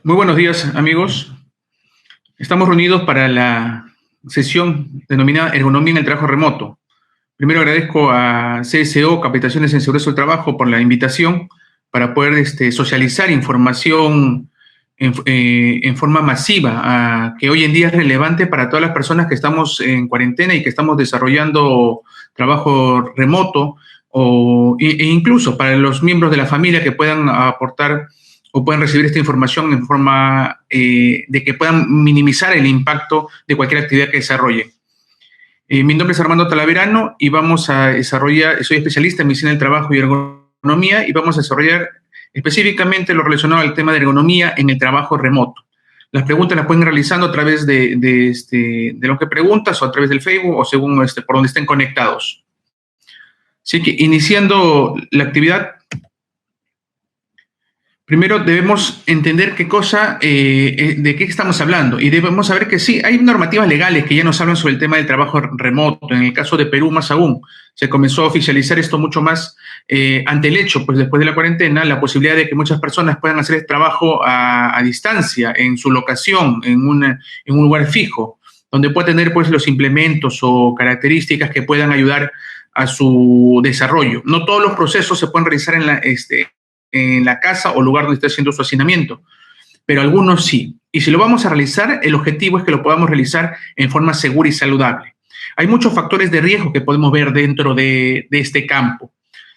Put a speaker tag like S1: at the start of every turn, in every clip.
S1: Muy buenos días, amigos. Estamos reunidos para la sesión denominada Ergonomía en el trabajo remoto. Primero agradezco a CSO, Capacitaciones en Seguridad del Trabajo, por la invitación para poder socializar información en forma masiva, que hoy en día es relevante para todas las personas que estamos en cuarentena y que estamos desarrollando trabajo remoto, e incluso para los miembros de la familia que puedan aportar o pueden recibir esta información en forma de que puedan minimizar el impacto de cualquier actividad que desarrollen. Mi nombre es Armando Talaverano y vamos a desarrollar, soy especialista en medicina del trabajo y ergonomía, y vamos a desarrollar específicamente lo relacionado al tema de ergonomía en el trabajo remoto. Las preguntas las pueden ir realizando a través de lo que preguntas, o a través del Facebook, o según por donde estén conectados. Así que, iniciando la actividad, primero debemos entender qué cosa, de qué estamos hablando, y debemos saber que sí, hay normativas legales que ya nos hablan sobre el tema del trabajo remoto. En el caso de Perú, más aún, se comenzó a oficializar esto mucho más ante el hecho, pues después de la cuarentena, la posibilidad de que muchas personas puedan hacer el trabajo a distancia, en su locación, en un lugar fijo, donde pueda tener pues los implementos o características que puedan ayudar a su desarrollo. No todos los procesos se pueden realizar en la casa o lugar donde esté haciendo su hacinamiento, pero algunos sí. Y si lo vamos a realizar, el objetivo es que lo podamos realizar en forma segura y saludable. Hay muchos factores de riesgo que podemos ver dentro de este campo.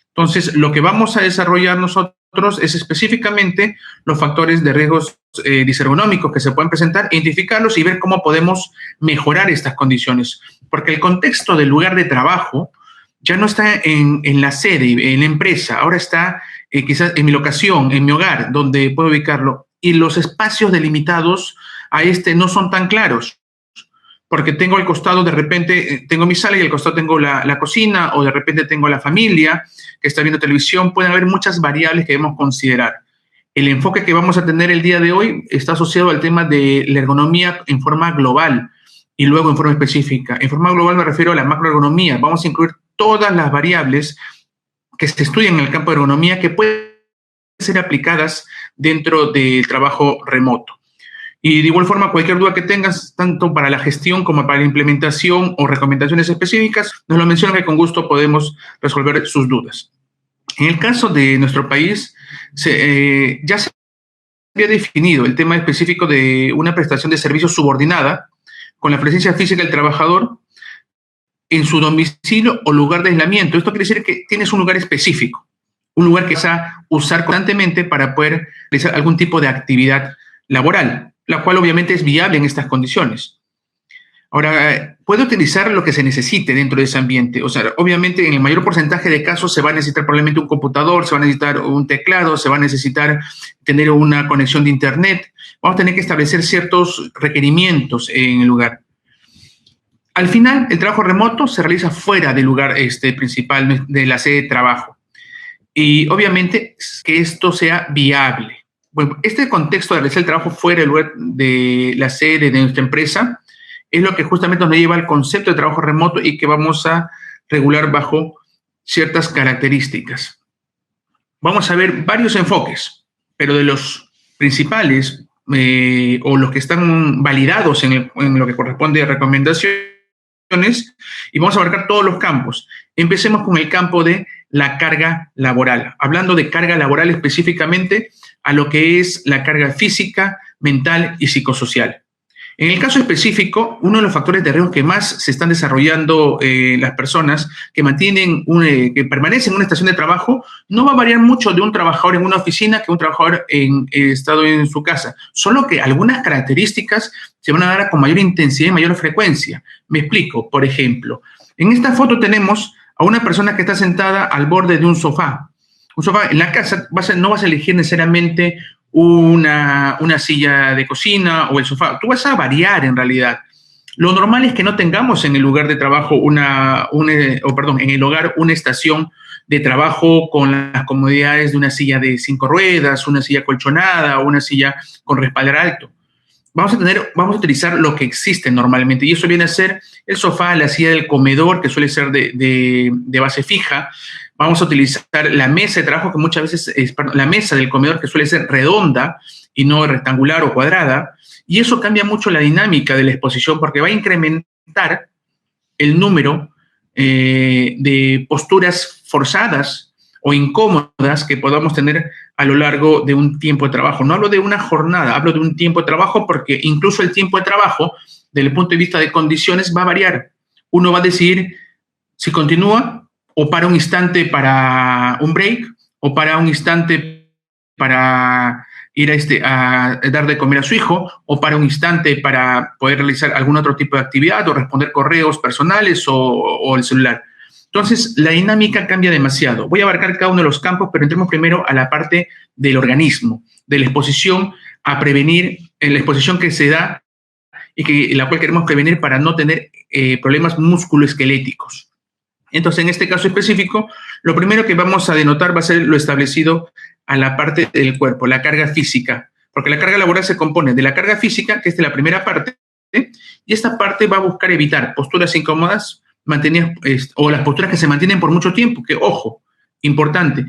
S1: Entonces, lo que vamos a desarrollar nosotros es específicamente los factores de riesgos disergonómicos que se pueden presentar, identificarlos y ver cómo podemos mejorar estas condiciones. Porque el contexto del lugar de trabajo ya no está en la sede, en la empresa, ahora está quizás en mi locación, en mi hogar, donde puedo ubicarlo. Y los espacios delimitados a no son tan claros, porque tengo al costado, de repente, tengo mi sala y al costado tengo la cocina, o de repente tengo la familia que está viendo televisión. Pueden haber muchas variables que debemos considerar. El enfoque que vamos a tener el día de hoy está asociado al tema de la ergonomía en forma global y luego en forma específica. En forma global me refiero a la macroergonomía. Vamos a incluir todas las variables que se estudian en el campo de ergonomía que pueden ser aplicadas dentro del trabajo remoto. Y de igual forma, cualquier duda que tengas, tanto para la gestión como para la implementación o recomendaciones específicas, nos lo mencionan, que con gusto podemos resolver sus dudas. En el caso de nuestro país, ya se había definido el tema específico de una prestación de servicios subordinada con la presencia física del trabajador en su domicilio o lugar de aislamiento. Esto quiere decir que tienes un lugar específico, un lugar que vas a usar constantemente para poder realizar algún tipo de actividad laboral, la cual obviamente es viable en estas condiciones. Ahora, puede utilizar lo que se necesite dentro de ese ambiente. O sea, obviamente en el mayor porcentaje de casos se va a necesitar probablemente un computador, se va a necesitar un teclado, se va a necesitar tener una conexión de internet. Vamos a tener que establecer ciertos requerimientos en el lugar. Al final, el trabajo remoto se realiza fuera del lugar principal de la sede de trabajo. Y obviamente que esto sea viable. Bueno, este contexto de realizar el trabajo fuera del lugar de la sede de nuestra empresa es lo que justamente nos lleva al concepto de trabajo remoto, y que vamos a regular bajo ciertas características. Vamos a ver varios enfoques, pero de los principales o los que están validados en lo que corresponde a recomendaciones, y vamos a abarcar todos los campos. Empecemos con el campo de la carga laboral. Hablando de carga laboral específicamente, a lo que es la carga física, mental y psicosocial. En el caso específico, uno de los factores de riesgo que más se están desarrollando las personas que que permanecen en una estación de trabajo, no va a variar mucho de un trabajador en una oficina que un trabajador estado en su casa, solo que algunas características se van a dar con mayor intensidad y mayor frecuencia. Me explico. Por ejemplo, en esta foto tenemos a una persona que está sentada al borde de un sofá. Un sofá en la casa no vas a elegir necesariamente una silla de cocina o el sofá. Tú vas a variar en realidad. Lo normal es que no tengamos en el lugar de trabajo en el hogar una estación de trabajo con las comodidades de una silla de 5 ruedas, una silla colchonada o una silla con respaldar alto. Vamos a utilizar lo que existe normalmente, y eso viene a ser el sofá, la silla del comedor, que suele ser de base fija. Vamos a utilizar la mesa de trabajo, que muchas veces es, perdón, la mesa del comedor, que suele ser redonda y no rectangular o cuadrada, y eso cambia mucho la dinámica de la exposición porque va a incrementar el número de posturas forzadas o incómodas que podamos tener a lo largo de un tiempo de trabajo. No hablo de una jornada, hablo de un tiempo de trabajo porque incluso el tiempo de trabajo, desde el punto de vista de condiciones, va a variar. Uno va a decidir si continúa o para un instante para un break o para un instante para ir a dar de comer a su hijo o para un instante para poder realizar algún otro tipo de actividad o responder correos personales o el celular. Entonces, la dinámica cambia demasiado. Voy a abarcar cada uno de los campos, pero entremos primero a la parte del organismo, de la exposición a prevenir, en la exposición que se da y que, la cual queremos prevenir para no tener problemas musculoesqueléticos. Entonces, en este caso específico, lo primero que vamos a denotar va a ser lo establecido a la parte del cuerpo, la carga física, porque la carga laboral se compone de la carga física, que es de la primera parte, y esta parte va a buscar evitar posturas incómodas o las posturas que se mantienen por mucho tiempo, que, ojo, importante,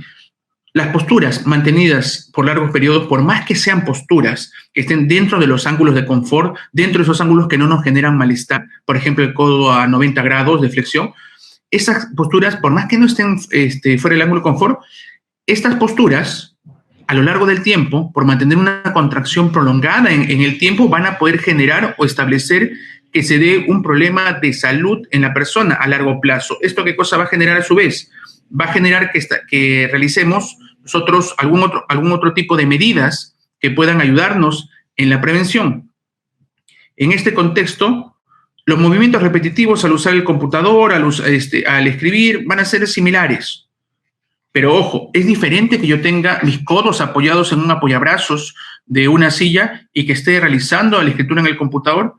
S1: las posturas mantenidas por largos periodos, por más que sean posturas que estén dentro de los ángulos de confort, dentro de esos ángulos que no nos generan malestar, por ejemplo, el codo a 90 grados de flexión, esas posturas, por más que no estén fuera del ángulo de confort, estas posturas, a lo largo del tiempo, por mantener una contracción prolongada en el tiempo, van a poder generar o establecer que se dé un problema de salud en la persona a largo plazo. ¿Esto qué cosa va a generar a su vez? Va a generar que realicemos nosotros algún otro tipo de medidas que puedan ayudarnos en la prevención. En este contexto, los movimientos repetitivos al usar el computador, al escribir, van a ser similares. Pero ojo, es diferente que yo tenga mis codos apoyados en un apoyabrazos de una silla y que esté realizando la escritura en el computador,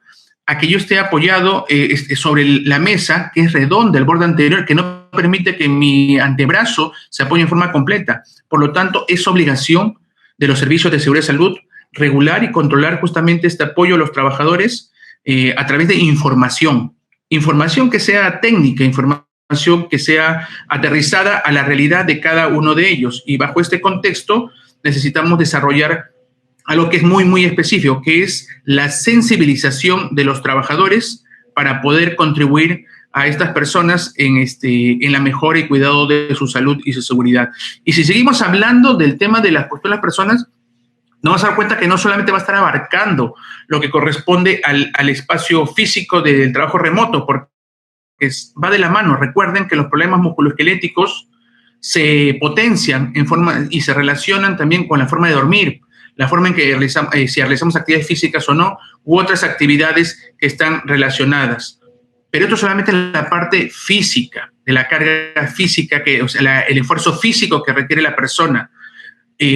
S1: a que yo esté apoyado sobre la mesa, que es redonda, el borde anterior, que no permite que mi antebrazo se apoye en forma completa. Por lo tanto, es obligación de los servicios de seguridad y salud regular y controlar justamente este apoyo a los trabajadores a través de información que sea técnica, información que sea aterrizada a la realidad de cada uno de ellos. Y bajo este contexto necesitamos desarrollar algo que es muy, muy específico, que es la sensibilización de los trabajadores para poder contribuir a estas personas en la mejora y cuidado de su salud y su seguridad. Y si seguimos hablando del tema de las posturas de las personas, nos vamos a dar cuenta que no solamente va a estar abarcando lo que corresponde al espacio físico del trabajo remoto, porque va de la mano. Recuerden que los problemas musculoesqueléticos se potencian y se relacionan también con la forma de dormir, la forma en que si realizamos actividades físicas o no, u otras actividades que están relacionadas. Pero esto solamente es la parte física, de la carga física, el esfuerzo físico que requiere la persona.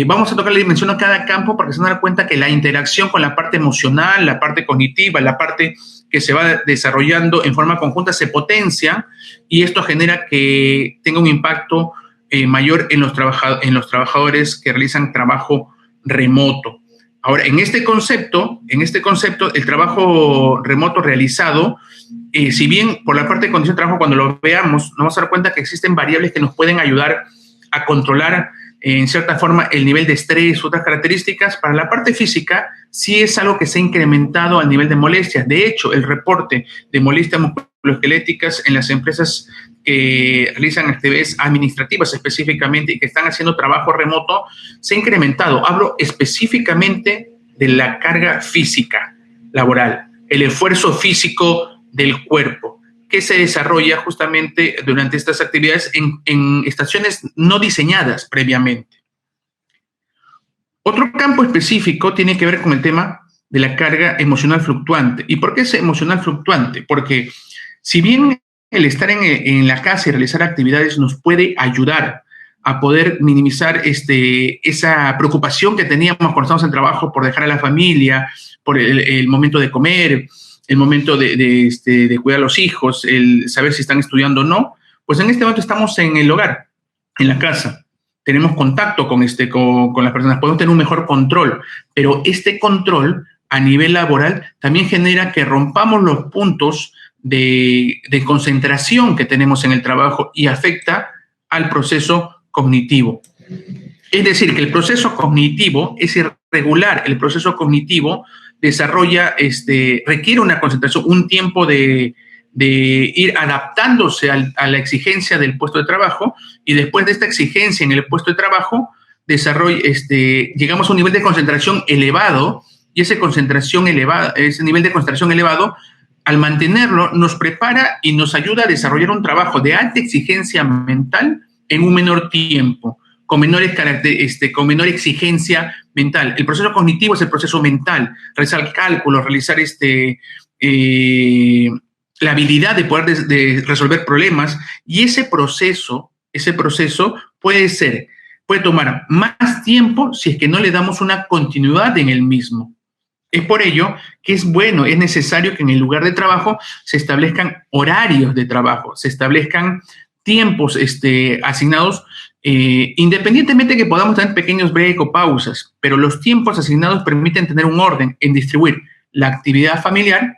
S1: Vamos a tocar la dimensión de cada campo porque se van a dar cuenta que la interacción con la parte emocional, la parte cognitiva, la parte que se va desarrollando en forma conjunta se potencia y esto genera que tenga un impacto mayor en los trabajadores que realizan trabajo remoto. Ahora, en este concepto, el trabajo remoto realizado, si bien por la parte de condición de trabajo, cuando lo veamos, nos vamos a dar cuenta que existen variables que nos pueden ayudar a controlar en cierta forma el nivel de estrés, otras características. Para la parte física, sí es algo que se ha incrementado al nivel de molestias. De hecho, el reporte de molestias musculoesqueléticas en las empresas que realizan actividades administrativas específicamente y que están haciendo trabajo remoto, se ha incrementado. Hablo específicamente de la carga física laboral, el esfuerzo físico del cuerpo, que se desarrolla justamente durante estas actividades en estaciones no diseñadas previamente. Otro campo específico tiene que ver con el tema de la carga emocional fluctuante. ¿Y por qué es emocional fluctuante? Porque si bien el estar en la casa y realizar actividades nos puede ayudar a poder minimizar esa preocupación que teníamos cuando estamos en trabajo por dejar a la familia, por el momento de comer, el momento de cuidar a los hijos, el saber si están estudiando o no, pues en este momento estamos en el hogar, en la casa. Tenemos contacto con las personas, podemos tener un mejor control, pero este control a nivel laboral también genera que rompamos los puntos de concentración que tenemos en el trabajo y afecta al proceso cognitivo. Es decir, que el proceso cognitivo es irregular, el proceso cognitivo desarrolla, requiere una concentración, un tiempo de ir adaptándose a la exigencia del puesto de trabajo, y después de esta exigencia en el puesto de trabajo, llegamos a un nivel de concentración elevado, y ese nivel de concentración elevado, al mantenerlo, nos prepara y nos ayuda a desarrollar un trabajo de alta exigencia mental en un menor tiempo, con menor exigencia mental. El proceso cognitivo es el proceso mental, realizar cálculos, realizar la habilidad de poder de resolver problemas, y ese proceso puede tomar más tiempo si es que no le damos una continuidad en el mismo. Es por ello que es necesario que en el lugar de trabajo se establezcan horarios de trabajo, se establezcan tiempos asignados, independientemente de que podamos tener pequeños breaks o pausas, pero los tiempos asignados permiten tener un orden en distribuir la actividad familiar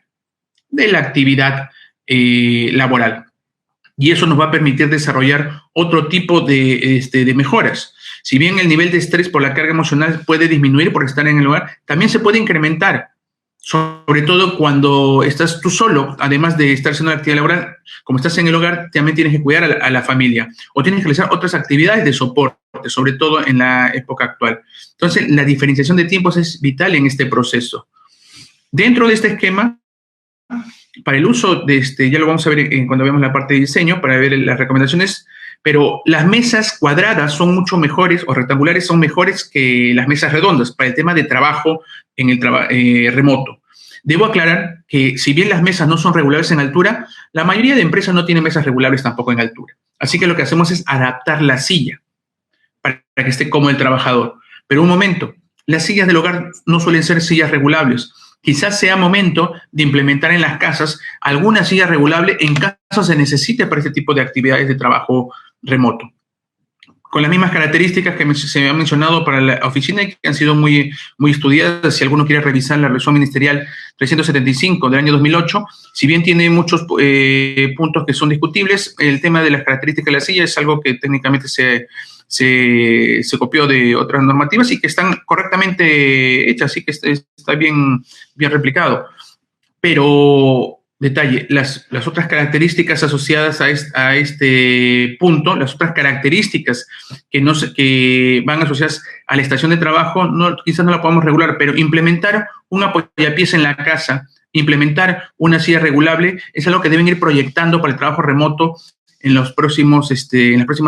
S1: de la actividad laboral. Y eso nos va a permitir desarrollar otro tipo de mejoras. Si bien el nivel de estrés por la carga emocional puede disminuir por estar en el hogar, también se puede incrementar, sobre todo cuando estás tú solo. Además de estar haciendo la actividad laboral, como estás en el hogar, también tienes que cuidar a la familia, o tienes que realizar otras actividades de soporte, sobre todo en la época actual. Entonces, la diferenciación de tiempos es vital en este proceso. Dentro de este esquema, para el uso ya lo vamos a ver cuando veamos la parte de diseño, para ver las recomendaciones, pero las mesas cuadradas son mucho mejores, o rectangulares son mejores que las mesas redondas para el tema de trabajo en el remoto. Debo aclarar que si bien las mesas no son regulables en altura, la mayoría de empresas no tienen mesas regulables tampoco en altura. Así que lo que hacemos es adaptar la silla para que esté cómodo el trabajador. Pero un momento, las sillas del hogar no suelen ser sillas regulables. Quizás sea momento de implementar en las casas alguna silla regulable en caso se necesite para este tipo de actividades de trabajo remoto. Con las mismas características que se han mencionado para la oficina y que han sido muy, muy estudiadas. Si alguno quiere revisar la resolución ministerial 375 del año 2008, si bien tiene muchos puntos que son discutibles, el tema de las características de la silla es algo que técnicamente se copió de otras normativas y que están correctamente hechas, así que está bien replicado. Pero, detalle, las otras características asociadas a este punto, las otras características que van asociadas a la estación de trabajo, quizás no la podamos regular, pero implementar un apoyapiés en la casa, implementar una silla regulable, es algo que deben ir proyectando para el trabajo remoto en las próximas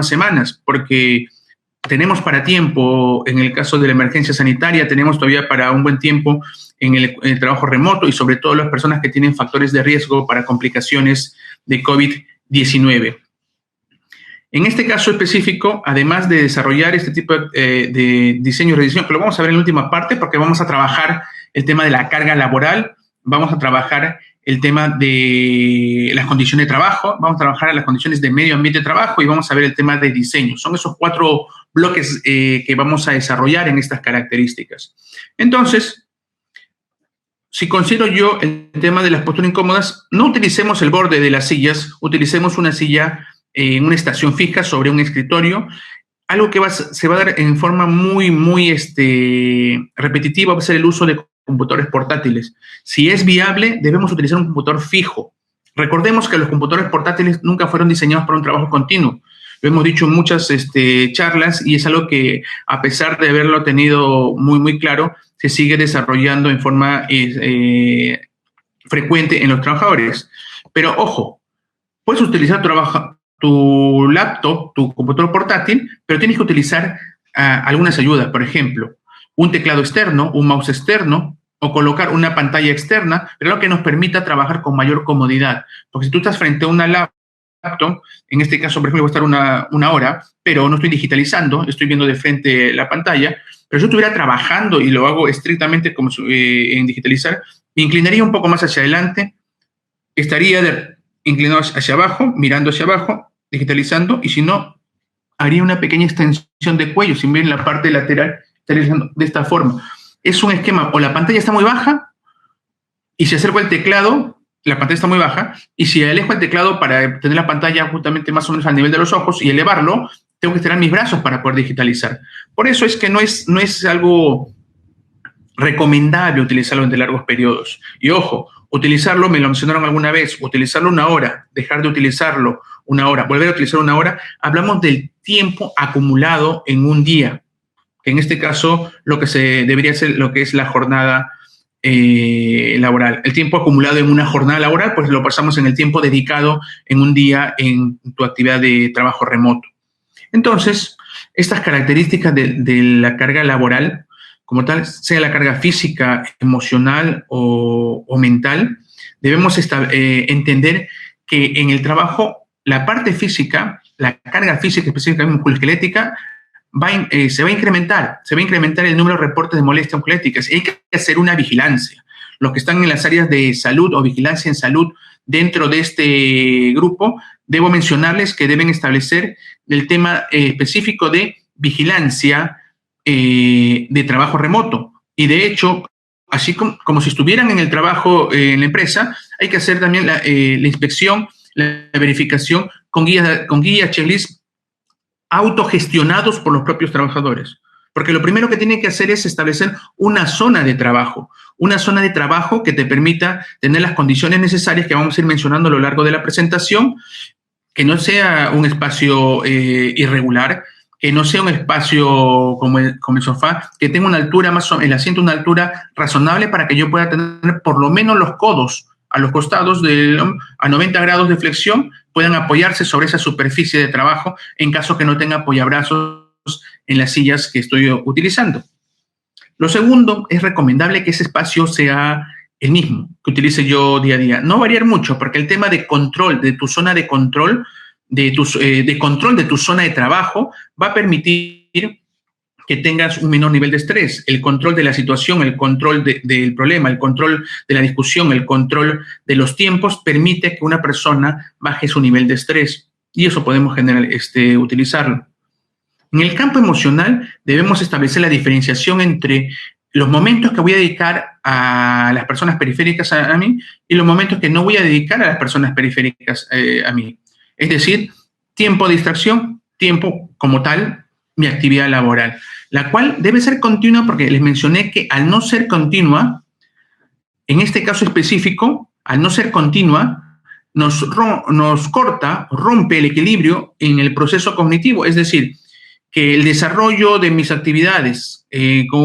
S1: semanas, porque tenemos para tiempo. En el caso de la emergencia sanitaria, tenemos todavía para un buen tiempo en el trabajo remoto, y sobre todo las personas que tienen factores de riesgo para complicaciones de COVID-19. En este caso específico, además de desarrollar este tipo de diseño y rediseño, que lo vamos a ver en la última parte, porque vamos a trabajar el tema de la carga laboral, vamos a trabajar el tema de las condiciones de trabajo, vamos a trabajar las condiciones de medio ambiente de trabajo y vamos a ver el tema de diseño. Son esos 4 bloques que vamos a desarrollar en estas características. Entonces, si considero yo el tema de las posturas incómodas, no utilicemos el borde de las sillas, utilicemos una silla en una estación fija sobre un escritorio. Algo que se va a dar en forma muy, muy repetitiva va a ser el uso de computadores portátiles. Si es viable, debemos utilizar un computador fijo. Recordemos que los computadores portátiles nunca fueron diseñados para un trabajo continuo. Lo hemos dicho en muchas charlas, y es algo que, a pesar de haberlo tenido muy, muy claro, se sigue desarrollando en forma frecuente en los trabajadores. Pero, ojo, puedes utilizar tu laptop, tu computador portátil, pero tienes que utilizar algunas ayudas. Por ejemplo, un teclado externo, un mouse externo, o colocar una pantalla externa, pero lo que nos permita trabajar con mayor comodidad. Porque si tú estás frente a una laptop, en este caso, por ejemplo, voy a estar una hora, pero no estoy digitalizando, estoy viendo de frente la pantalla, pero si yo estuviera trabajando y lo hago estrictamente como en digitalizar, me inclinaría un poco más hacia adelante, estaría inclinado hacia abajo, mirando hacia abajo, digitalizando, y si no, haría una pequeña extensión de cuello. Si ven la parte lateral, estaría haciendo de esta forma. Es un esquema, o la pantalla está muy baja y si acerco el teclado, la pantalla está muy baja, y si alejo el teclado para tener la pantalla justamente más o menos al nivel de los ojos y elevarlo, tengo que estirar mis brazos para poder digitalizar. Por eso es que no es algo recomendable utilizarlo entre largos periodos. Y ojo, utilizarlo, me lo mencionaron alguna vez, utilizarlo una hora, dejar de utilizarlo una hora, volver a utilizar una hora, hablamos del tiempo acumulado en un día, que en este caso lo que se debería ser lo que es la jornada laboral. El tiempo acumulado en una jornada laboral, pues lo pasamos en el tiempo dedicado en un día en tu actividad de trabajo remoto. Entonces, estas características de la carga laboral, como tal, sea la carga física, emocional o mental, debemos entender que en el trabajo la parte física, la carga física específicamente musculoesquelética, se va a incrementar el número de reportes de molestias musculoesqueléticas. Hay que hacer una vigilancia. Los que están en las áreas de salud o vigilancia en salud dentro de este grupo, debo mencionarles que deben establecer el tema específico de vigilancia de trabajo remoto. Y de hecho, así como si estuvieran en el trabajo en la empresa, hay que hacer también la inspección, la verificación con guías, checklist autogestionados por los propios trabajadores. Porque lo primero que tienen que hacer es establecer una zona de trabajo que te permita tener las condiciones necesarias que vamos a ir mencionando a lo largo de la presentación, que no sea un espacio irregular, que no sea un espacio como el sofá, que tenga una altura el asiento una altura razonable para que yo pueda tener por lo menos los codos a los costados a 90 grados de flexión, puedan apoyarse sobre esa superficie de trabajo en caso que no tenga apoyabrazos en las sillas que estoy utilizando. Lo segundo, es recomendable que ese espacio sea el mismo que utilice yo día a día. No variar mucho, porque el tema de control, de tu zona de control, de control de tu zona de trabajo, va a permitir que tengas un menor nivel de estrés. El control de la situación, el control del problema, el control de la discusión, el control de los tiempos, permite que una persona baje su nivel de estrés. Y eso podemos utilizarlo. En el campo emocional debemos establecer la diferenciación entre los momentos que voy a dedicar a las personas periféricas a mí y los momentos que no voy a dedicar a las personas periféricas a mí. Es decir, tiempo de distracción, tiempo como tal, mi actividad laboral, la cual debe ser continua porque les mencioné que al no ser continua, en este caso específico, al no ser continua, nos corta, rompe el equilibrio en el proceso cognitivo, es decir, que el desarrollo de mis actividades con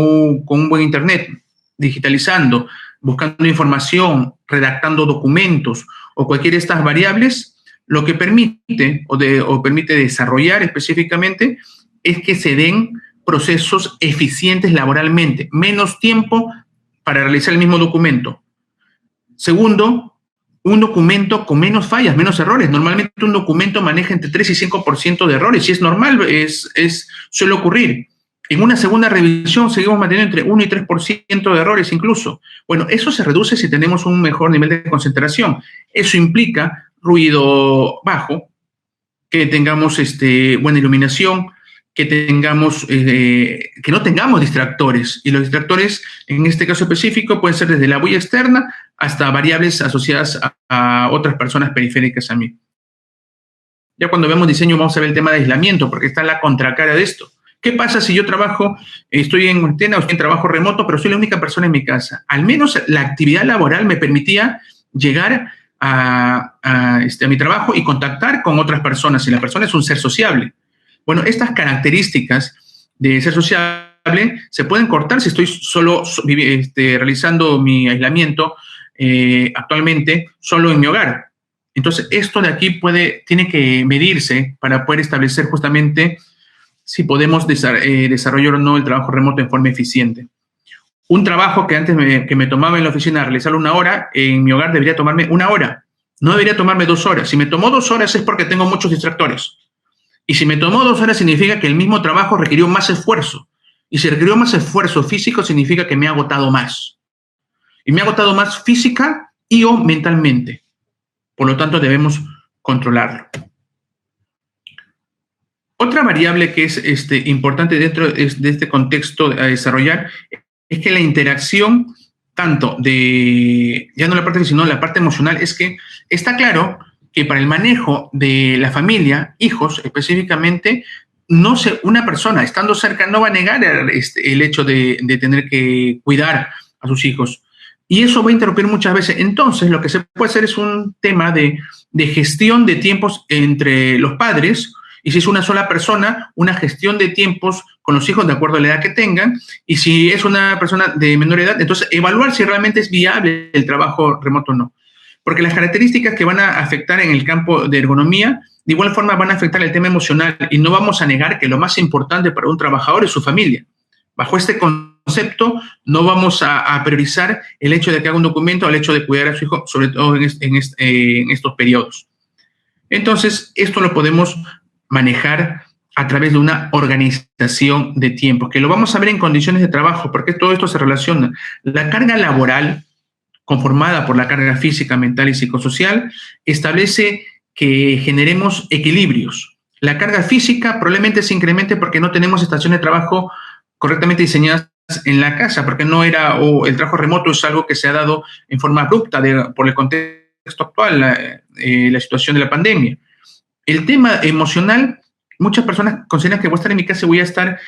S1: un buen internet, digitalizando, buscando información, redactando documentos o cualquiera de estas variables, lo que permite o permite desarrollar específicamente es que se den procesos eficientes laboralmente, menos tiempo para realizar el mismo documento. Segundo, un documento con menos fallas, menos errores. Normalmente un documento maneja entre 3 y 5% de errores y es normal, suele ocurrir. En una segunda revisión seguimos manteniendo entre 1 y 3% de errores incluso. Bueno, eso se reduce si tenemos un mejor nivel de concentración. Eso implica ruido bajo, que tengamos buena iluminación, que no tengamos distractores. Y los distractores, en este caso específico, pueden ser desde la bulla externa hasta variables asociadas a otras personas periféricas a mí. Ya cuando vemos diseño vamos a ver el tema de aislamiento, porque está la contracara de esto. ¿Qué pasa si yo estoy en cuarentena o estoy en trabajo remoto, pero soy la única persona en mi casa? Al menos la actividad laboral me permitía llegar a mi trabajo y contactar con otras personas. Y la persona es un ser sociable. Bueno, estas características de ser sociable se pueden cortar si estoy solo realizando mi aislamiento actualmente solo en mi hogar. Entonces, esto de aquí tiene que medirse para poder establecer justamente si podemos desarrollar o no el trabajo remoto en forma eficiente. Un trabajo que antes que me tomaba en la oficina realizarlo una hora, en mi hogar debería tomarme una hora. No debería tomarme 2 horas. Si me tomó 2 horas es porque tengo muchos distractores. Y si me tomó 2 horas significa que el mismo trabajo requirió más esfuerzo. Y si requirió más esfuerzo físico significa que me ha agotado más. Y me ha agotado más física y o mentalmente. Por lo tanto, debemos controlarlo. Otra variable que es importante dentro de este contexto a desarrollar es que la interacción tanto de, ya no la parte física, sino la parte emocional, es que está claro que para el manejo de la familia, hijos específicamente, una persona estando cerca no va a negar el hecho de tener que cuidar a sus hijos. Y eso va a interrumpir muchas veces. Entonces, lo que se puede hacer es un tema de gestión de tiempos entre los padres, y si es una sola persona, una gestión de tiempos con los hijos de acuerdo a la edad que tengan, y si es una persona de menor edad, entonces evaluar si realmente es viable el trabajo remoto o no. Porque las características que van a afectar en el campo de ergonomía, de igual forma van a afectar el tema emocional, y no vamos a negar que lo más importante para un trabajador es su familia. Bajo este concepto, no vamos a priorizar el hecho de que haga un documento al hecho de cuidar a su hijo, sobre todo en estos periodos. Entonces, esto lo podemos manejar a través de una organización de tiempo, que lo vamos a ver en condiciones de trabajo, porque todo esto se relaciona. La carga laboral, conformada por la carga física, mental y psicosocial, establece que generemos equilibrios. La carga física probablemente se incremente porque no tenemos estaciones de trabajo correctamente diseñadas en la casa, porque no era, o el trabajo remoto es algo que se ha dado en forma abrupta por el contexto actual, la situación de la pandemia. El tema emocional, muchas personas consideran que voy a estar en mi casa y voy a estar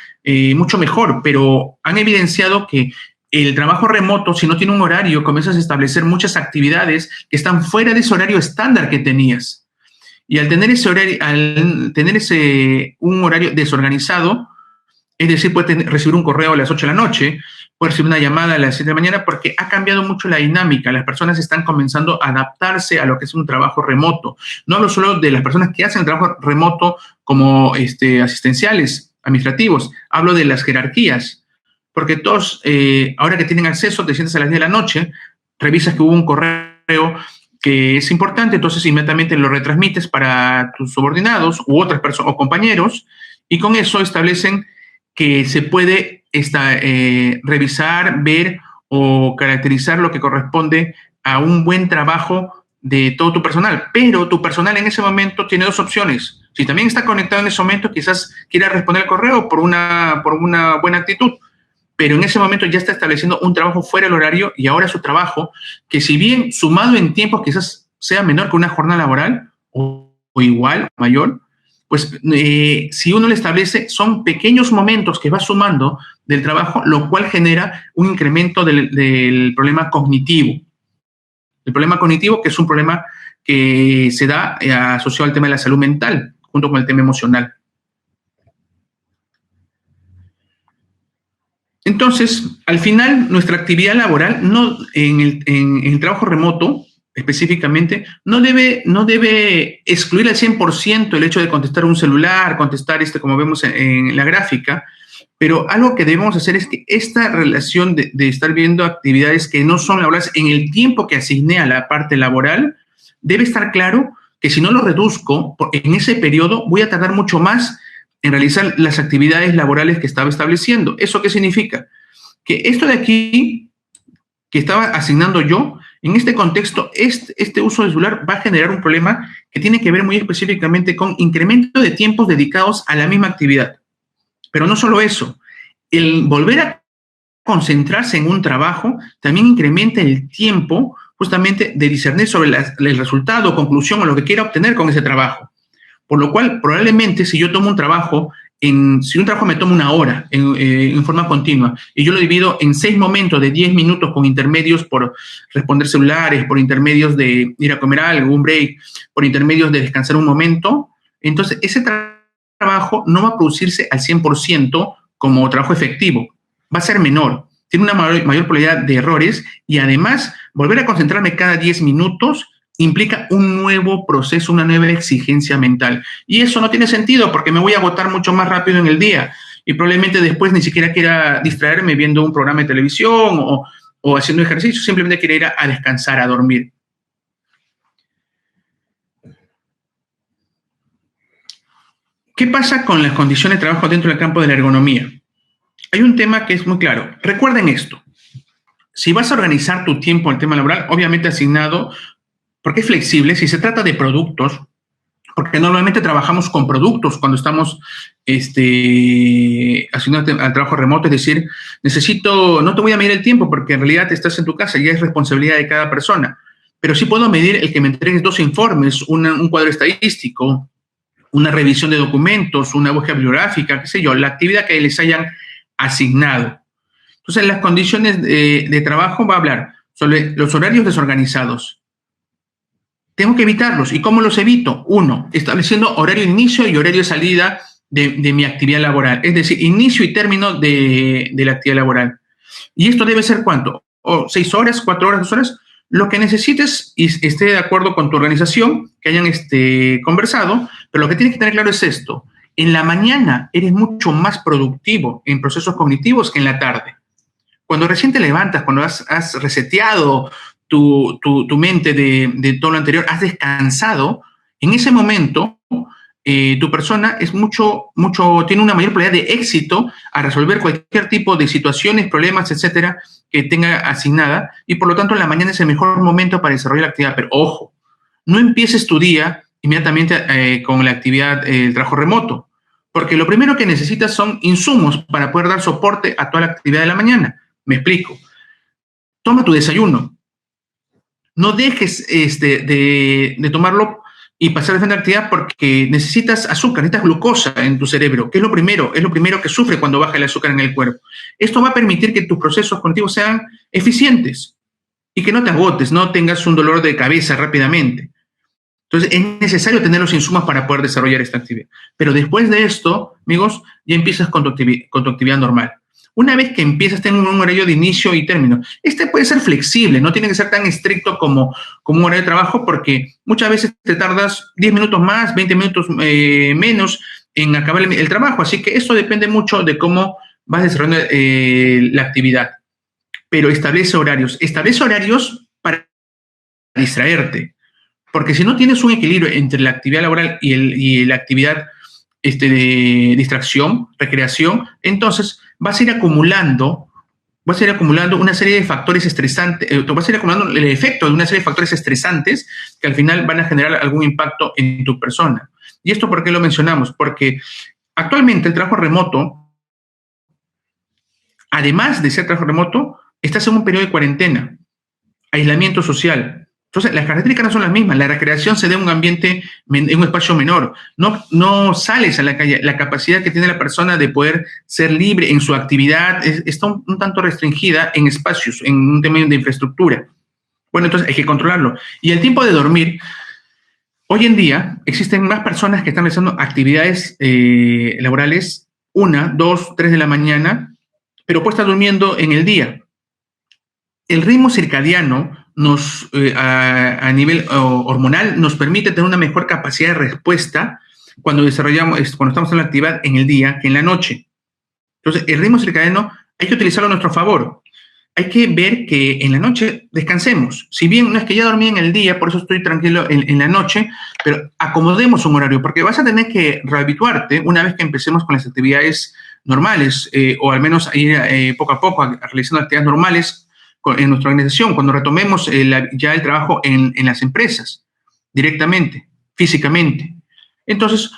S1: mucho mejor, pero han evidenciado que el trabajo remoto, si no tiene un horario, comienzas a establecer muchas actividades que están fuera de ese horario estándar que tenías. Y al tener un horario desorganizado, es decir, puede recibir un correo a las 8 de la noche, puede recibir una llamada a las 7 de la mañana, porque ha cambiado mucho la dinámica. Las personas están comenzando a adaptarse a lo que es un trabajo remoto. No hablo solo de las personas que hacen el trabajo remoto como asistenciales, administrativos, hablo de las jerarquías, porque todos, ahora que tienen acceso, te sientas a las 10 de la noche, revisas que hubo un correo que es importante, entonces inmediatamente lo retransmites para tus subordinados u otras personas o compañeros, y con eso establecen que se puede revisar, ver o caracterizar lo que corresponde a un buen trabajo de todo tu personal. Pero tu personal en ese momento tiene dos opciones. Si también está conectado en ese momento, quizás quiera responder el correo por una buena actitud, pero en ese momento ya está estableciendo un trabajo fuera del horario, y ahora su trabajo, que si bien sumado en tiempos quizás sea menor que una jornada laboral o igual, mayor, pues si uno le establece, son pequeños momentos que va sumando del trabajo, lo cual genera un incremento del problema cognitivo. El problema cognitivo, que es un problema que se da asociado al tema de la salud mental, junto con el tema emocional. Entonces, al final, nuestra actividad laboral en el trabajo remoto, específicamente, no debe excluir al 100% el hecho de contestar un celular, contestar como vemos en la gráfica, pero algo que debemos hacer es que esta relación de estar viendo actividades que no son laborales en el tiempo que asigné a la parte laboral, debe estar claro que si no lo reduzco, en ese periodo voy a tardar mucho más en realizar las actividades laborales que estaba estableciendo. ¿Eso qué significa? Que esto de aquí, que estaba asignando yo, en este contexto, este uso del celular va a generar un problema que tiene que ver muy específicamente con incremento de tiempos dedicados a la misma actividad. Pero no solo eso, el volver a concentrarse en un trabajo también incrementa el tiempo justamente de discernir sobre el resultado, conclusión o lo que quiera obtener con ese trabajo. Por lo cual, probablemente, si yo tomo un trabajo, si un trabajo me toma una hora en forma continua y yo lo divido en 6 momentos de 10 minutos con intermedios por responder celulares, por intermedios de ir a comer algo, un break, por intermedios de descansar un momento, entonces ese trabajo no va a producirse al 100% como trabajo efectivo, va a ser menor, tiene una mayor probabilidad de errores, y además volver a concentrarme cada 10 minutos implica un nuevo proceso, una nueva exigencia mental. Y eso no tiene sentido porque me voy a agotar mucho más rápido en el día y probablemente después ni siquiera quiera distraerme viendo un programa de televisión o haciendo ejercicio, simplemente quiera ir a descansar, a dormir. ¿Qué pasa con las condiciones de trabajo dentro del campo de la ergonomía? Hay un tema que es muy claro. Recuerden esto. Si vas a organizar tu tiempo en el tema laboral, obviamente asignado, porque es flexible, si se trata de productos, porque normalmente trabajamos con productos cuando estamos haciendo el trabajo remoto, es decir, no te voy a medir el tiempo porque en realidad estás en tu casa y es responsabilidad de cada persona, pero sí puedo medir el que me entregues 2 informes, un cuadro estadístico, una revisión de documentos, una búsqueda bibliográfica, qué sé yo, la actividad que les hayan asignado. Entonces, las condiciones de trabajo va a hablar sobre los horarios desorganizados. Tengo que evitarlos. ¿Y cómo los evito? Uno, estableciendo horario de inicio y horario de salida de mi actividad laboral. Es decir, inicio y término de la actividad laboral. ¿Y esto debe ser cuánto? O 6 horas, 4 horas, 2 horas. Lo que necesites y esté de acuerdo con tu organización, que hayan conversado, pero lo que tienes que tener claro es esto. En la mañana eres mucho más productivo en procesos cognitivos que en la tarde. Cuando recién te levantas, cuando has reseteado tu mente de todo lo anterior, has descansado, en ese momento tu persona es tiene una mayor probabilidad de éxito a resolver cualquier tipo de situaciones, problemas, etcétera, que tenga asignada, y por lo tanto en la mañana es el mejor momento para desarrollar la actividad. Pero ojo, no empieces tu día inmediatamente con la actividad, el trabajo remoto, porque lo primero que necesitas son insumos para poder dar soporte a toda la actividad de la mañana. Me explico. Toma tu desayuno. No dejes de tomarlo y pasar a frente a la actividad porque necesitas azúcar, necesitas glucosa en tu cerebro, que es lo primero que sufre cuando baja el azúcar en el cuerpo. Esto va a permitir que tus procesos cognitivos sean eficientes y que no te agotes, no tengas un dolor de cabeza rápidamente. Entonces, es necesario tener los insumos para poder desarrollar esta actividad. Pero después de esto, amigos, ya empiezas con tu actividad normal. Una vez que empiezas, tener un horario de inicio y término. Puede ser flexible, no tiene que ser tan estricto como un horario de trabajo, porque muchas veces te tardas 10 minutos más, 20 minutos menos en acabar el trabajo. Así que eso depende mucho de cómo vas desarrollando la actividad. Pero establece horarios. Establece horarios para distraerte. Porque si no tienes un equilibrio entre la actividad laboral y la actividad de distracción, recreación, entonces vas a ir acumulando una serie de factores estresantes, vas a ir acumulando el efecto de una serie de factores estresantes que al final van a generar algún impacto en tu persona. ¿Y esto por qué lo mencionamos? Porque actualmente el trabajo remoto, además de ser trabajo remoto, estás en un periodo de cuarentena, aislamiento social. Entonces, las características no son las mismas. La recreación se da en un ambiente, en un espacio menor. No sales a la calle. La capacidad que tiene la persona de poder ser libre en su actividad está un tanto restringida en espacios, en un tema de infraestructura. Bueno, entonces hay que controlarlo. Y el tiempo de dormir, hoy en día existen más personas que están realizando actividades laborales 1, 2, 3 de la mañana, pero puede estar durmiendo en el día. El ritmo circadiano a nivel hormonal nos permite tener una mejor capacidad de respuesta cuando estamos en la actividad en el día que en la noche. Entonces, el ritmo circadiano hay que utilizarlo a nuestro favor. Hay que ver que en la noche descansemos. Si bien no es que ya dormí en el día, por eso estoy tranquilo en la noche, pero acomodemos un horario, porque vas a tener que rehabituarte una vez que empecemos con las actividades normales, o al menos ir poco a poco realizando actividades normales en nuestra organización, cuando retomemos ya el trabajo en las empresas, directamente, físicamente. Entonces,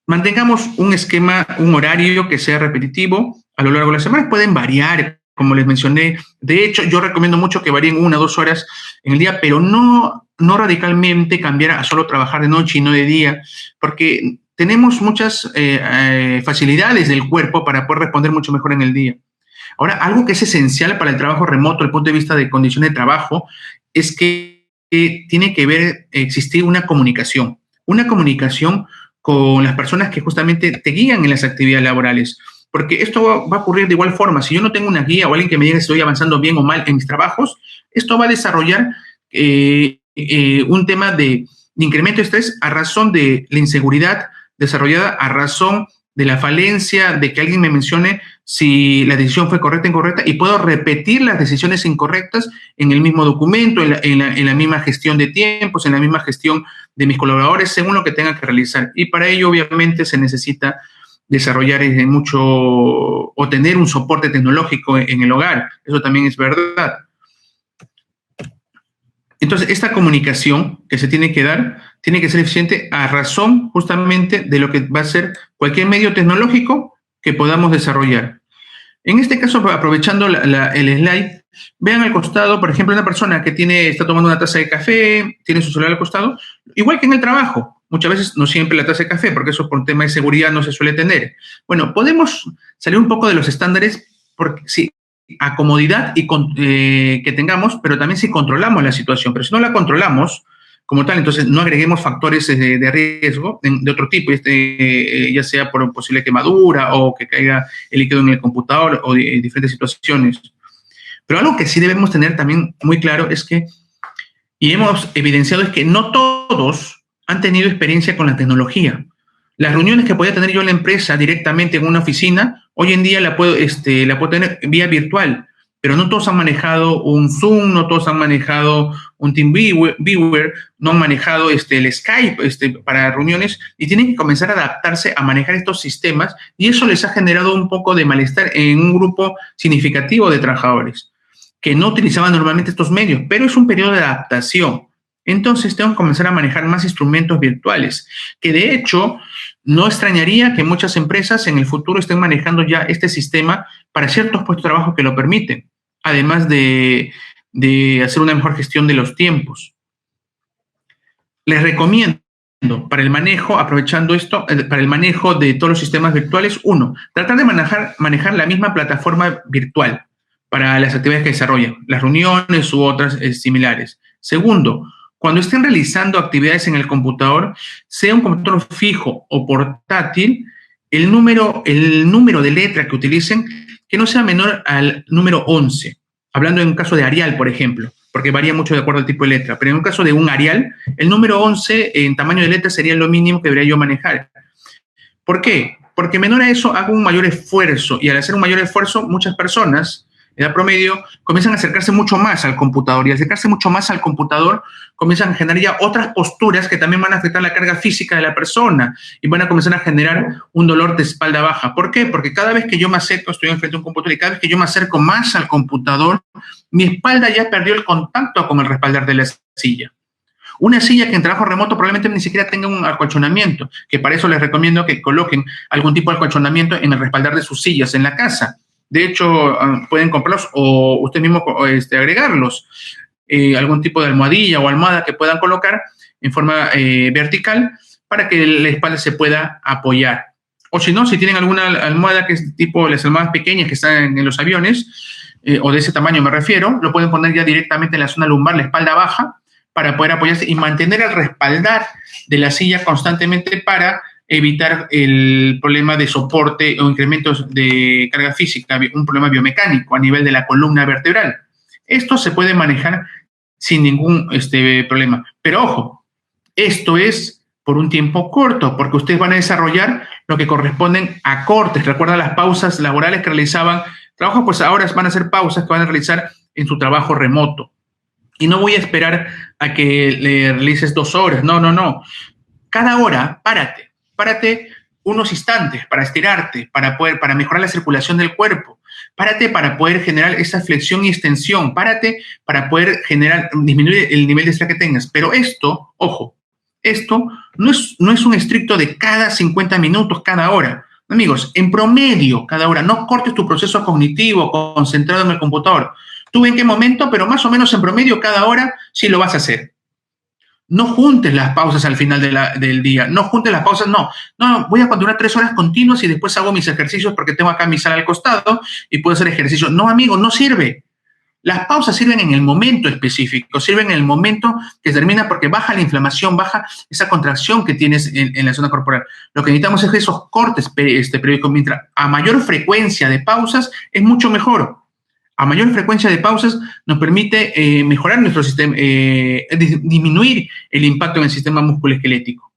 S1: mantengamos un esquema, un horario que sea repetitivo a lo largo de las semanas. Pueden variar, como les mencioné. De hecho, yo recomiendo mucho que varíen 1 o 2 horas en el día, pero no radicalmente cambiar a solo trabajar de noche y no de día, porque tenemos muchas facilidades del cuerpo para poder responder mucho mejor en el día. Ahora, algo que es esencial para el trabajo remoto, desde el punto de vista de condiciones de trabajo, es que tiene que existir una comunicación con las personas que justamente te guían en las actividades laborales. Porque esto va a ocurrir de igual forma. Si yo no tengo una guía o alguien que me diga si estoy avanzando bien o mal en mis trabajos, esto va a desarrollar un tema de incremento de estrés a razón de la inseguridad desarrollada, a razón de la falencia de que alguien me mencione si la decisión fue correcta o incorrecta, y puedo repetir las decisiones incorrectas en el mismo documento, en la misma gestión de tiempos, en la misma gestión de mis colaboradores, según lo que tenga que realizar. Y para ello, obviamente, se necesita desarrollar mucho o tener un soporte tecnológico en el hogar. Eso también es verdad. Entonces, esta comunicación que se tiene que dar tiene que ser eficiente a razón justamente de lo que va a ser cualquier medio tecnológico que podamos desarrollar. En este caso, aprovechando el slide, vean al costado, por ejemplo, una persona que está tomando una taza de café, tiene su celular al costado, igual que en el trabajo. Muchas veces no siempre la taza de café, porque eso por un tema de seguridad no se suele tener. Bueno, podemos salir un poco de los estándares porque sí, a comodidad que tengamos, pero también si controlamos la situación. Pero si no la controlamos como tal, entonces no agreguemos factores de riesgo de otro tipo, ya sea por posible quemadura o que caiga el líquido en el computador o de diferentes situaciones. Pero algo que sí debemos tener también muy claro es que, y hemos evidenciado, es que no todos han tenido experiencia con la tecnología. Las reuniones que podía tener yo en la empresa directamente en una oficina, hoy en día la puedo tener vía virtual, pero no todos han manejado un Zoom, no todos han manejado un TeamViewer, no han manejado el Skype para reuniones y tienen que comenzar a adaptarse a manejar estos sistemas y eso les ha generado un poco de malestar en un grupo significativo de trabajadores que no utilizaban normalmente estos medios, pero es un periodo de adaptación. Entonces tengo que comenzar a manejar más instrumentos virtuales, que de hecho no extrañaría que muchas empresas en el futuro estén manejando ya este sistema para ciertos puestos de trabajo que lo permiten, además de hacer una mejor gestión de los tiempos. Les recomiendo para el manejo, aprovechando esto, para el manejo de todos los sistemas virtuales, uno, tratar de manejar la misma plataforma virtual para las actividades que desarrollan, las reuniones u otras similares. Segundo, cuando estén realizando actividades en el computador, sea un computador fijo o portátil, el número de letra que utilicen que no sea menor al número 11. Hablando en un caso de Arial, por ejemplo, porque varía mucho de acuerdo al tipo de letra. Pero en un caso de un Arial, el número 11 en tamaño de letra sería lo mínimo que debería yo manejar. ¿Por qué? Porque menor a eso hago un mayor esfuerzo y al hacer un mayor esfuerzo, muchas personas edad promedio, comienzan a acercarse mucho más al computador y al acercarse mucho más al computador comienzan a generar ya otras posturas que también van a afectar la carga física de la persona y van a comenzar a generar un dolor de espalda baja. ¿Por qué? Porque cada vez que yo me acerco, estoy enfrente de un computador y cada vez que yo me acerco más al computador, mi espalda ya perdió el contacto con el respaldar de la silla. Una silla que en trabajo remoto probablemente ni siquiera tenga un acolchonamiento, que para eso les recomiendo que coloquen algún tipo de acolchonamiento en el respaldar de sus sillas en la casa. De hecho, pueden comprarlos o usted mismo agregarlos. Algún tipo de almohadilla o almohada que puedan colocar en forma vertical para que la espalda se pueda apoyar. O si no, si tienen alguna almohada que es tipo las almohadas pequeñas que están en los aviones, o de ese tamaño me refiero, lo pueden poner ya directamente en la zona lumbar, la espalda baja, para poder apoyarse y mantener el respaldar de la silla constantemente para evitar el problema de soporte o incrementos de carga física, un problema biomecánico a nivel de la columna vertebral. Esto se puede manejar sin ningún problema. Pero ojo, esto es por un tiempo corto, porque ustedes van a desarrollar lo que corresponden a cortes. Recuerdan las pausas laborales que realizaban trabajos, pues ahora van a ser pausas que van a realizar en su trabajo remoto. Y no voy a esperar a que le realices 2 horas. No, no, no. Cada hora, párate unos instantes para estirarte, para mejorar la circulación del cuerpo. Párate para poder generar esa flexión y extensión. Párate para poder disminuir el nivel de estrés que tengas. Pero esto, ojo, esto no es un estricto de cada 50 minutos, cada hora. Amigos, en promedio, cada hora. No cortes tu proceso cognitivo concentrado en el computador. Tú en qué momento, pero más o menos en promedio, cada hora, sí lo vas a hacer. No juntes las pausas al final del día. No juntes las pausas, no. No, voy a continuar 3 horas continuas y después hago mis ejercicios porque tengo acá mi sala al costado y puedo hacer ejercicio. No, amigo, no sirve. Las pausas sirven en el momento específico, sirven en el momento que termina porque baja la inflamación, baja esa contracción que tienes en la zona corporal. Lo que necesitamos es esos cortes periódicos. Mientras a mayor frecuencia de pausas es mucho mejor. A mayor frecuencia de pausas nos permite mejorar nuestro sistema, disminuir el impacto en el sistema musculoesquelético.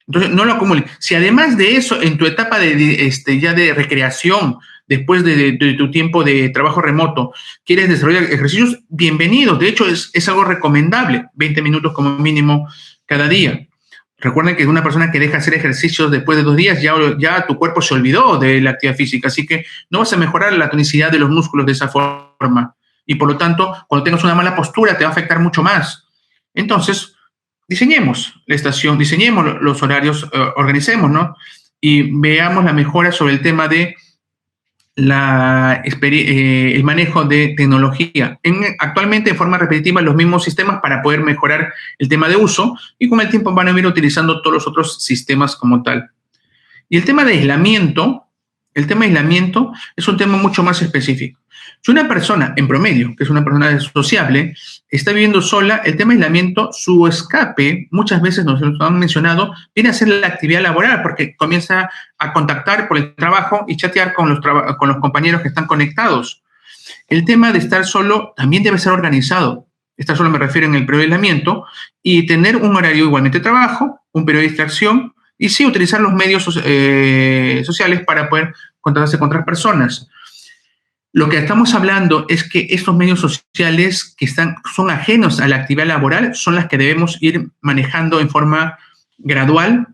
S1: Entonces, no lo acumules. Si además de eso, en tu etapa ya de recreación, después de tu tiempo de trabajo remoto, quieres desarrollar ejercicios, bienvenidos. De hecho, es algo recomendable, 20 minutos como mínimo cada día. Recuerden que una persona que deja hacer ejercicios después de 2 días, ya tu cuerpo se olvidó de la actividad física, así que no vas a mejorar la tonicidad de los músculos de esa forma. Y por lo tanto, cuando tengas una mala postura, te va a afectar mucho más. Entonces, diseñemos la estación, diseñemos los horarios, organicemos, ¿no? Y veamos la mejora sobre el tema de el manejo de tecnología. Actualmente, de forma repetitiva, los mismos sistemas para poder mejorar el tema de uso y con el tiempo van a ir utilizando todos los otros sistemas como tal. Y el tema de aislamiento es un tema mucho más específico. Si una persona, en promedio, que es una persona sociable, está viviendo sola, el tema de aislamiento, su escape, muchas veces nos lo han mencionado, viene a ser la actividad laboral, porque comienza a contactar por el trabajo y chatear con los compañeros que están conectados. El tema de estar solo también debe ser organizado. Estar solo me refiero en el periodo de aislamiento y tener un horario igualmente de trabajo, un periodo de distracción y sí utilizar los medios sociales para poder contactarse con otras personas. Lo que estamos hablando es que estos medios sociales que son ajenos a la actividad laboral son las que debemos ir manejando en forma gradual,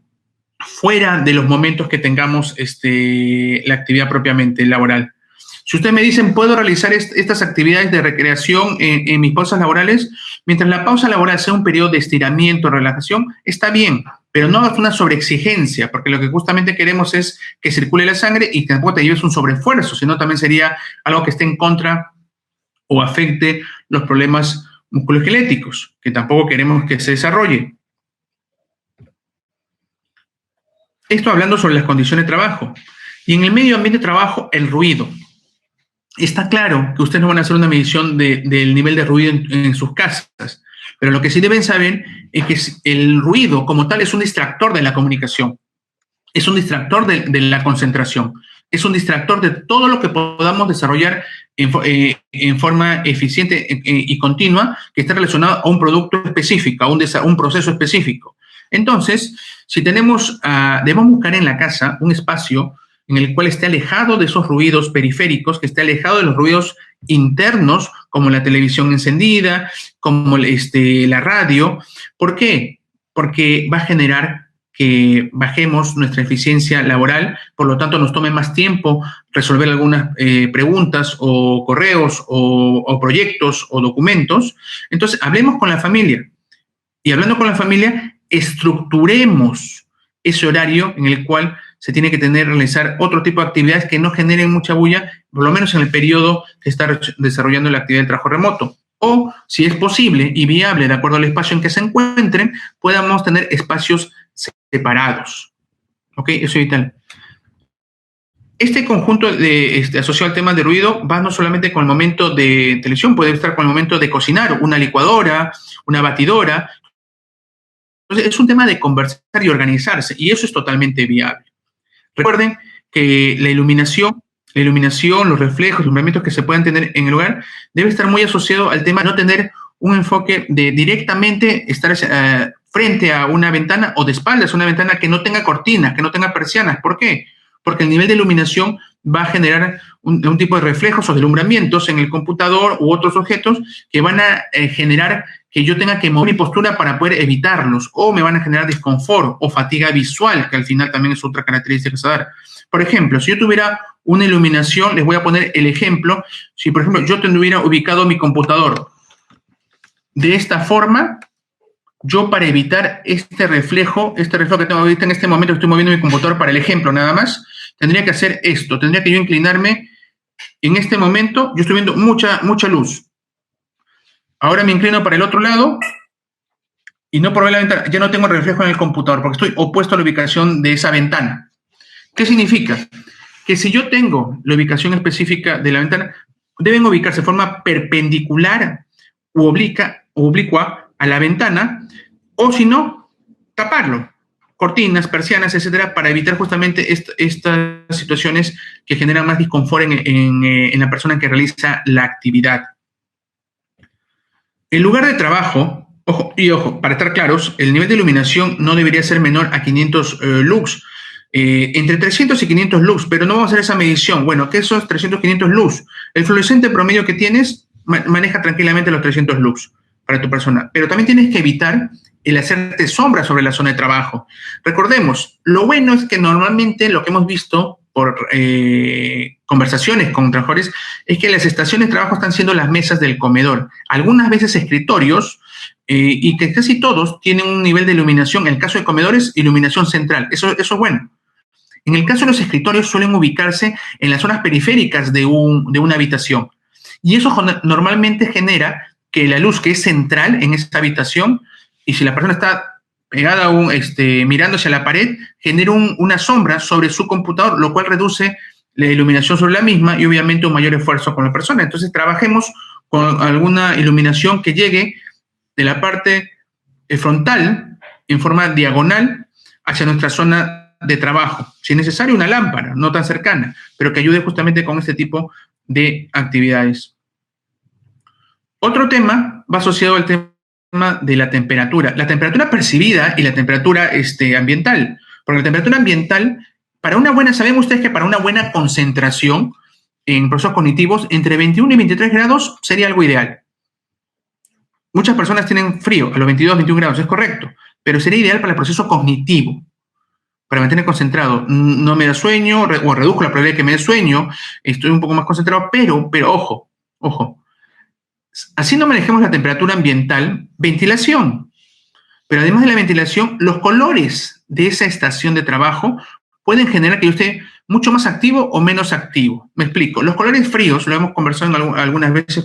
S1: fuera de los momentos que tengamos la actividad propiamente laboral. Si ustedes me dicen, ¿puedo realizar estas actividades de recreación en mis pausas laborales? Mientras la pausa laboral sea un periodo de estiramiento, relajación, está bien, pero no hagas una sobreexigencia, porque lo que justamente queremos es que circule la sangre y que tampoco te lleves un sobreesfuerzo, sino también sería algo que esté en contra o afecte los problemas musculoesqueléticos, que tampoco queremos que se desarrolle. Esto hablando sobre las condiciones de trabajo. Y en el medio ambiente de trabajo, el ruido. Está claro que ustedes no van a hacer una medición del nivel de ruido en sus casas, pero lo que sí deben saber es que el ruido como tal es un distractor de la comunicación, es un distractor de la concentración, es un distractor de todo lo que podamos desarrollar en forma eficiente y continua que esté relacionado a un producto específico, a un proceso específico. Entonces, si debemos buscar en la casa un espacio en el cual esté alejado de esos ruidos periféricos, que esté alejado de los ruidos internos, como la televisión encendida, como la radio. ¿Por qué? Porque va a generar que bajemos nuestra eficiencia laboral, por lo tanto nos tome más tiempo resolver algunas preguntas o correos o proyectos o documentos. Entonces, hablemos con la familia. Y hablando con la familia, estructuremos ese horario en el cual se tiene que realizar otro tipo de actividades que no generen mucha bulla, por lo menos en el periodo que está desarrollando la actividad de trabajo remoto. O, si es posible y viable, de acuerdo al espacio en que se encuentren, podamos tener espacios separados. ¿Ok? Eso es vital. Este conjunto asociado al tema de ruido va no solamente con el momento de televisión, puede estar con el momento de cocinar, una licuadora, una batidora. Entonces, es un tema de conversar y organizarse, y eso es totalmente viable. Recuerden que la iluminación, los reflejos, los movimientos que se puedan tener en el lugar, debe estar muy asociado al tema de no tener un enfoque de directamente estar frente a una ventana o de espaldas a una ventana que no tenga cortinas, que no tenga persianas. ¿Por qué? Porque el nivel de iluminación va a generar un tipo de reflejos o deslumbramientos en el computador u otros objetos que van a generar que yo tenga que mover mi postura para poder evitarlos, o me van a generar desconfort o fatiga visual, que al final también es otra característica que se va a dar. Por ejemplo, si yo tuviera una iluminación, les voy a poner el ejemplo, si por ejemplo yo tuviera ubicado mi computador de esta forma, yo para evitar este reflejo que tengo ahorita en este momento que estoy moviendo mi computador para el ejemplo nada más, tendría que hacer esto, tendría que yo inclinarme en este momento, yo estoy viendo mucha luz. Ahora me inclino para el otro lado y no por ver la ventana, ya no tengo reflejo en el computador porque estoy opuesto a la ubicación de esa ventana. ¿Qué significa? Que si yo tengo la ubicación específica de la ventana, deben ubicarse de forma perpendicular u oblicua a la ventana, o si no, taparlo. Cortinas, persianas, etcétera, para evitar justamente estas situaciones que generan más disconfort en la persona que realiza la actividad. El lugar de trabajo, ojo, para estar claros, el nivel de iluminación no debería ser menor a 500 lux, entre 300 y 500 lux, pero no vamos a hacer esa medición. Bueno, ¿qué son 300, 500 lux? El fluorescente promedio que tienes maneja tranquilamente los 300 lux para tu persona, pero también tienes que evitar el hacerte sombra sobre la zona de trabajo. Recordemos, lo bueno es que normalmente lo que hemos visto por conversaciones con trabajadores es que las estaciones de trabajo están siendo las mesas del comedor. Algunas veces escritorios y que casi todos tienen un nivel de iluminación, en el caso de comedores, iluminación central. Eso es bueno. En el caso de los escritorios suelen ubicarse en las zonas periféricas de una habitación. Y eso normalmente genera que la luz que es central en esa habitación, y si la persona está pegada mirando hacia la pared, genera una sombra sobre su computador, lo cual reduce la iluminación sobre la misma y obviamente un mayor esfuerzo con la persona. Entonces trabajemos con alguna iluminación que llegue de la parte frontal en forma diagonal hacia nuestra zona de trabajo. Si es necesario, una lámpara, no tan cercana, pero que ayude justamente con este tipo de actividades. Otro tema va asociado al tema de la temperatura percibida y la temperatura ambiental. Porque la temperatura ambiental, saben ustedes que para una buena concentración en procesos cognitivos, entre 21 y 23 grados sería algo ideal. Muchas personas tienen frío a los 22, 21 grados, es correcto, pero sería ideal para el proceso cognitivo, para mantener concentrado. No me da sueño, o reduzco la probabilidad de que me dé sueño, estoy un poco más concentrado, pero ojo, así no manejemos la temperatura ambiental, ventilación. Pero además de la ventilación, los colores de esa estación de trabajo pueden generar que yo esté mucho más activo o menos activo. Me explico. Los colores fríos, lo hemos conversado algunas veces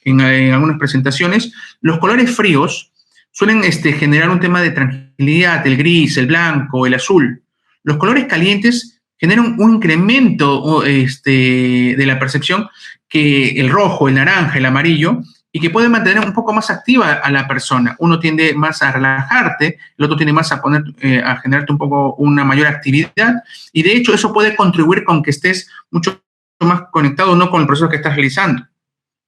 S1: en algunas presentaciones, los colores fríos suelen generar un tema de tranquilidad, el gris, el blanco, el azul. Los colores calientes generan un incremento de la percepción que el rojo, el naranja, el amarillo, y que puede mantener un poco más activa a la persona. Uno tiende más a relajarte, el otro tiende más a generarte un poco una mayor actividad, y de hecho eso puede contribuir con que estés mucho más conectado no con el proceso que estás realizando.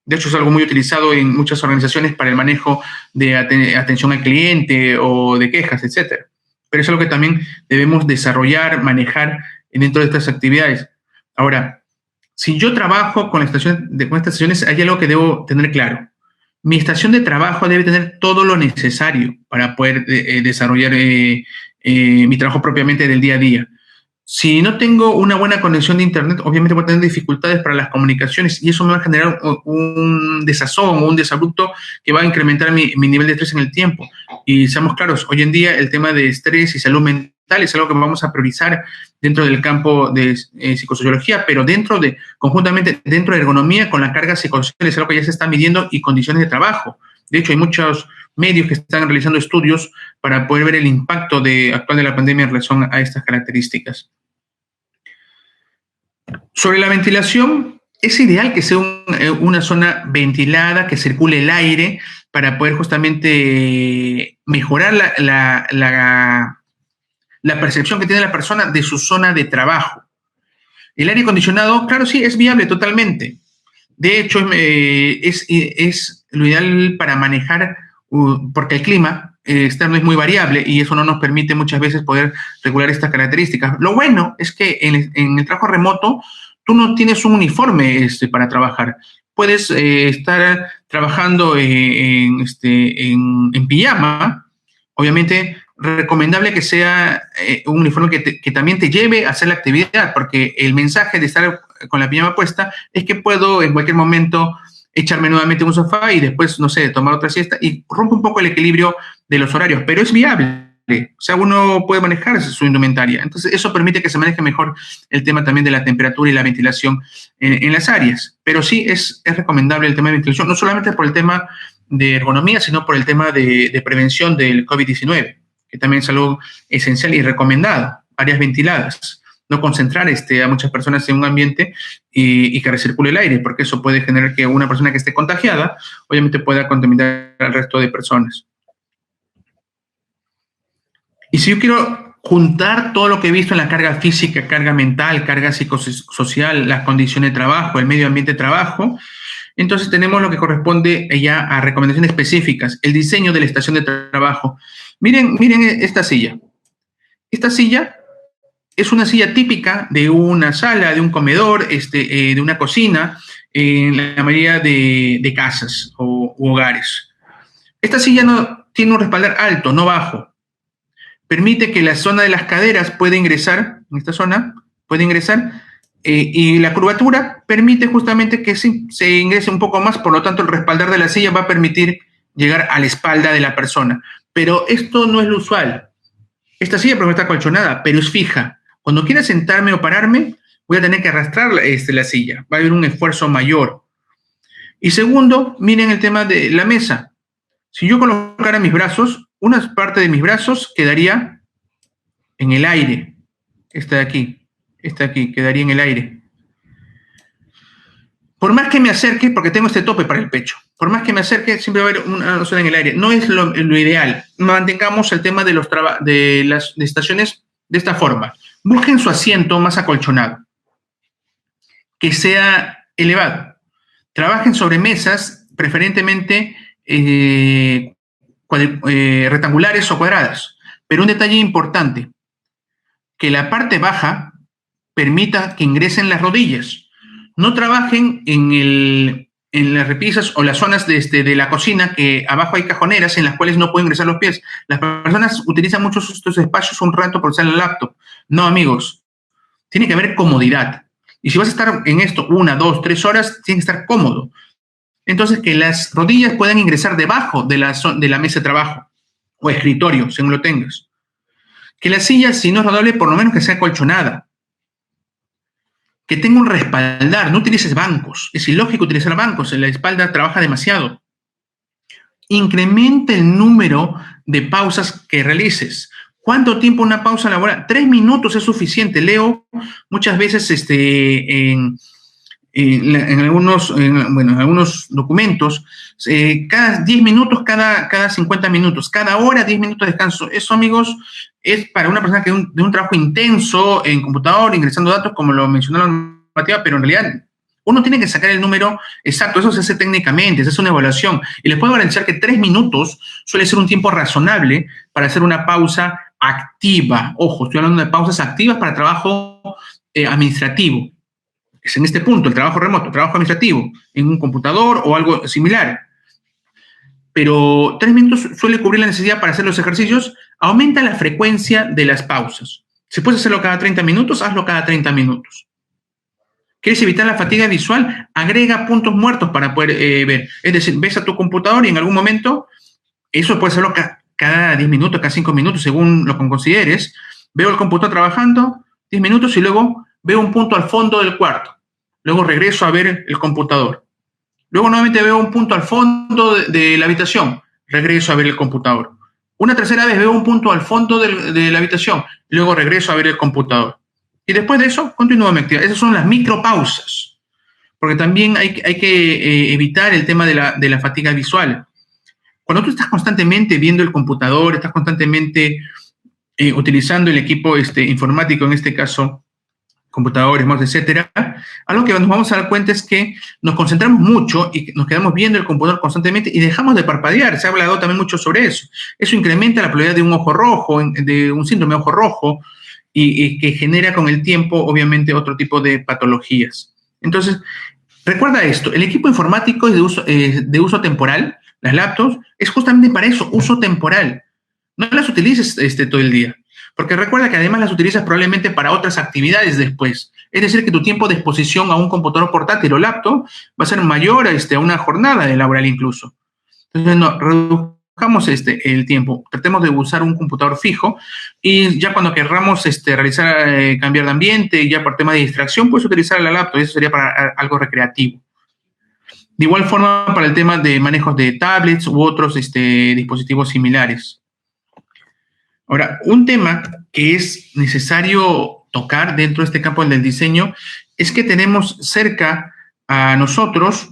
S1: De hecho es algo muy utilizado en muchas organizaciones para el manejo de atención al cliente o de quejas, etc. Pero es algo que también debemos desarrollar, manejar dentro de estas actividades. Ahora, si yo trabajo con estas estaciones, hay algo que debo tener claro. Mi estación de trabajo debe tener todo lo necesario para poder desarrollar mi trabajo propiamente del día a día. Si no tengo una buena conexión de internet, obviamente voy a tener dificultades para las comunicaciones y eso me va a generar un desazón o un desabrupto que va a incrementar mi nivel de estrés en el tiempo. Y seamos claros, hoy en día el tema de estrés y salud mental es algo que vamos a priorizar dentro del campo de psicosociología, pero conjuntamente dentro de ergonomía con la carga psicosocial es algo que ya se está midiendo y condiciones de trabajo. De hecho, hay muchos medios que están realizando estudios para poder ver el impacto actual de la pandemia en relación a estas características. Sobre la ventilación, es ideal que sea una zona ventilada, que circule el aire para poder justamente mejorar la percepción que tiene la persona de su zona de trabajo. El aire acondicionado, claro, sí, es viable totalmente. De hecho, es lo ideal para manejar, porque el clima externo es muy variable y eso no nos permite muchas veces poder regular estas características. Lo bueno es que en el trabajo remoto tú no tienes un uniforme para trabajar. Puedes estar trabajando en pijama, obviamente recomendable que sea un uniforme que también te lleve a hacer la actividad, porque el mensaje de estar con la pijama puesta es que puedo en cualquier momento echarme nuevamente en un sofá y después, no sé, tomar otra siesta y rompe un poco el equilibrio de los horarios, pero es viable. O sea, uno puede manejar su indumentaria. Entonces, eso permite que se maneje mejor el tema también de la temperatura y la ventilación en las áreas. Pero sí es recomendable el tema de ventilación, no solamente por el tema de ergonomía, sino por el tema de prevención del COVID-19, que también es algo esencial y recomendado, áreas ventiladas. No concentrar a muchas personas en un ambiente y que recircule el aire, porque eso puede generar que una persona que esté contagiada, obviamente pueda contaminar al resto de personas. Y si yo quiero juntar todo lo que he visto en la carga física, carga mental, carga psicosocial, las condiciones de trabajo, el medio ambiente de trabajo, entonces tenemos lo que corresponde ya a recomendaciones específicas, el diseño de la estación de trabajo. Miren esta silla. Esta silla es una silla típica de una sala, de un comedor, de una cocina, en la mayoría de casas u hogares. Esta silla no tiene un respaldar alto, no bajo. Permite que la zona de las caderas pueda ingresar, en esta zona, y la curvatura permite justamente que sí, se ingrese un poco más, por lo tanto el respaldar de la silla va a permitir llegar a la espalda de la persona. Pero esto no es lo usual. Esta silla, por ejemplo, está acolchonada, pero es fija. Cuando quiera sentarme o pararme, voy a tener que arrastrar la silla. Va a haber un esfuerzo mayor. Y segundo, miren el tema de la mesa. Si yo colocara mis brazos, una parte de mis brazos quedaría en el aire. Esta de aquí, quedaría en el aire. Por más que me acerque, porque tengo este tope para el pecho, por más que me acerque, siempre va a haber una zona en el aire. No es lo ideal. Mantengamos el tema de las estaciones de esta forma. Busquen su asiento más acolchonado, que sea elevado. Trabajen sobre mesas, preferentemente rectangulares o cuadradas. Pero un detalle importante, que la parte baja permita que ingresen las rodillas. No trabajen en las repisas o las zonas de la cocina, que abajo hay cajoneras en las cuales no pueden ingresar los pies. Las personas utilizan muchos estos espacios un rato por usar el laptop. No, amigos. Tiene que haber comodidad. Y si vas a estar en esto 1, 2, 3 horas, tiene que estar cómodo. Entonces, que las rodillas puedan ingresar debajo de la mesa de trabajo o escritorio, según lo tengas. Que la silla, si no es rodable, por lo menos que sea acolchonada. Que tenga un respaldar, no utilices bancos. Es ilógico utilizar bancos, en la espalda trabaja demasiado. Incrementa el número de pausas que realices. ¿Cuánto tiempo una pausa laboral? 3 minutos es suficiente. Leo muchas veces en algunos documentos, cada 10 minutos, cada 50 minutos, cada hora 10 minutos de descanso. Eso, amigos, es para una persona que de un trabajo intenso en computador, ingresando datos, como lo mencionó la normativa, pero en realidad uno tiene que sacar el número exacto. Eso se hace técnicamente, se hace una evaluación. Y les puedo garantizar que 3 minutos suele ser un tiempo razonable para hacer una pausa activa. Ojo, estoy hablando de pausas activas para trabajo administrativo. Es en este punto, el trabajo remoto, trabajo administrativo, en un computador o algo similar. Pero 3 minutos suele cubrir la necesidad para hacer los ejercicios. Aumenta la frecuencia de las pausas. Si puedes hacerlo cada 30 minutos, hazlo cada 30 minutos. ¿Quieres evitar la fatiga visual? Agrega puntos muertos para poder ver. Es decir, ves a tu computador y en algún momento, eso puede hacerlo cada 10 minutos, cada 5 minutos, según lo que consideres. Veo el computador trabajando 10 minutos y luego veo un punto al fondo del cuarto. Luego regreso a ver el computador. Luego nuevamente veo un punto al fondo de la habitación. Regreso a ver el computador. Una tercera vez veo un punto al fondo de la habitación. Luego regreso a ver el computador. Y después de eso, continúo mi actividad. Esas son las micropausas. Porque también hay que evitar el tema de la fatiga visual. Cuando tú estás constantemente viendo el computador, estás constantemente utilizando el equipo informático, en este caso, computadores, mouse, etcétera, algo que nos vamos a dar cuenta es que nos concentramos mucho y nos quedamos viendo el computador constantemente y dejamos de parpadear. Se ha hablado también mucho sobre eso. Eso incrementa la probabilidad de un ojo rojo, de un síndrome de ojo rojo, y que genera con el tiempo, obviamente, otro tipo de patologías. Entonces, recuerda esto, el equipo informático es de uso temporal, las laptops, es justamente para eso, uso temporal. No las utilices todo el día. Porque recuerda que además las utilizas probablemente para otras actividades después. Es decir, que tu tiempo de exposición a un computador portátil o laptop va a ser mayor a una jornada laboral incluso. Entonces, no, redujamos el tiempo. Tratemos de usar un computador fijo y ya cuando querramos realizar, cambiar de ambiente, ya por tema de distracción, puedes utilizar la laptop. Eso sería para algo recreativo. De igual forma, para el tema de manejos de tablets u otros dispositivos similares. Ahora, un tema que es necesario tocar dentro de este campo del diseño es que tenemos cerca a nosotros,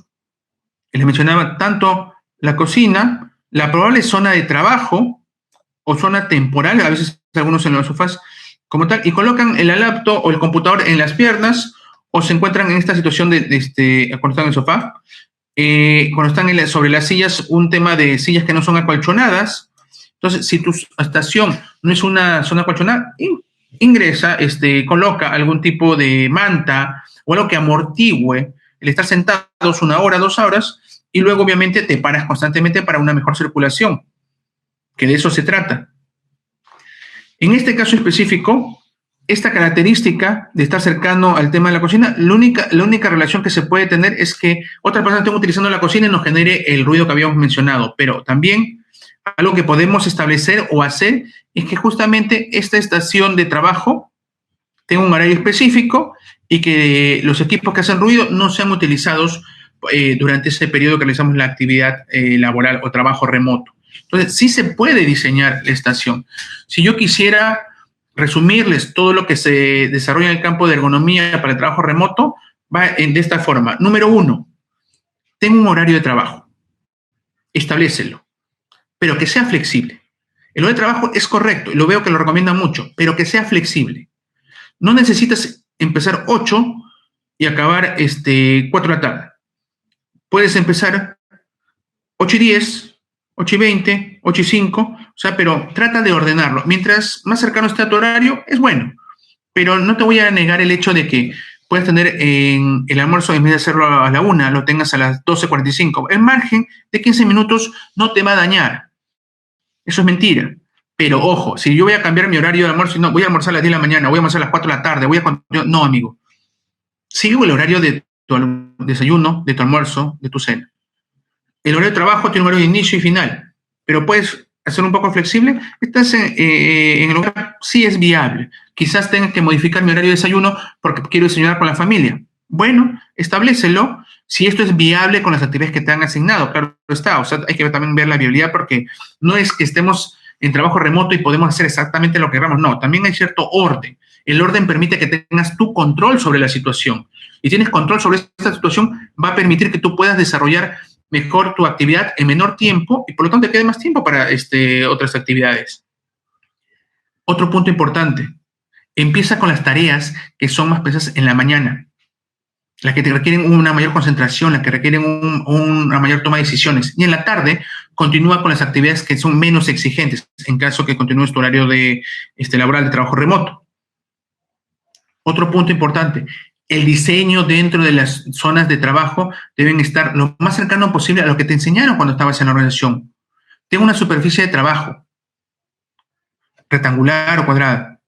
S1: les mencionaba, tanto la cocina, la probable zona de trabajo o zona temporal, a veces algunos en los sofás como tal, y colocan la laptop o el computador en las piernas o se encuentran en esta situación cuando están en el sofá, cuando están sobre las sillas, un tema de sillas que no son acolchonadas. Entonces, si tu estación no es una zona acolchonada, ingresa, coloca algún tipo de manta o algo que amortigüe el estar sentados 1 hora, 2 horas, y luego obviamente te paras constantemente para una mejor circulación, que de eso se trata. En este caso específico, esta característica de estar cercano al tema de la cocina, la única relación que se puede tener es que otra persona esté utilizando la cocina y nos genere el ruido que habíamos mencionado, pero también algo que podemos establecer o hacer es que justamente esta estación de trabajo tenga un horario específico y que los equipos que hacen ruido no sean utilizados durante ese periodo que realizamos la actividad laboral o trabajo remoto. Entonces, sí se puede diseñar la estación. Si yo quisiera resumirles todo lo que se desarrolla en el campo de ergonomía para el trabajo remoto, va de esta forma. Número 1, tengo un horario de trabajo. Establécelo, pero que sea flexible. El horario de trabajo es correcto, y lo veo que lo recomiendan mucho, pero que sea flexible. No necesitas empezar 8 y acabar 4 de la tarde. Puedes empezar 8:10, 8:20, 8:05, o sea, pero trata de ordenarlo. Mientras más cercano esté a tu horario, es bueno. Pero no te voy a negar el hecho de que puedes tener en el almuerzo, en vez de hacerlo a la 1, lo tengas a las 12:45. El margen de 15 minutos no te va a dañar. Eso es mentira. Pero ojo, si yo voy a cambiar mi horario de almuerzo y no, voy a almorzar a las 10 de la mañana, voy a almorzar a las 4 de la tarde, no, amigo. Sigue el horario de tu desayuno, de tu almuerzo, de tu cena. El horario de trabajo tiene un horario de inicio y final, pero puedes hacer un poco flexible. Estás en el hogar, sí es viable. Quizás tenga que modificar mi horario de desayuno porque quiero desayunar con la familia. Bueno, establécelo si esto es viable con las actividades que te han asignado. Claro está, o sea, hay que también ver la viabilidad porque no es que estemos en trabajo remoto y podemos hacer exactamente lo que queramos. No, también hay cierto orden. El orden permite que tengas tu control sobre la situación. Y tienes control sobre esta situación, va a permitir que tú puedas desarrollar mejor tu actividad en menor tiempo y por lo tanto te quede más tiempo para otras actividades. Otro punto importante, empieza con las tareas que son más pesadas en la mañana, las que te requieren una mayor concentración, las que requieren una mayor toma de decisiones. Y en la tarde, continúa con las actividades que son menos exigentes, en caso que continúes tu horario laboral de trabajo remoto. Otro punto importante, el diseño dentro de las zonas de trabajo deben estar lo más cercano posible a lo que te enseñaron cuando estabas en la organización. Tengo una superficie de trabajo, rectangular o cuadrada.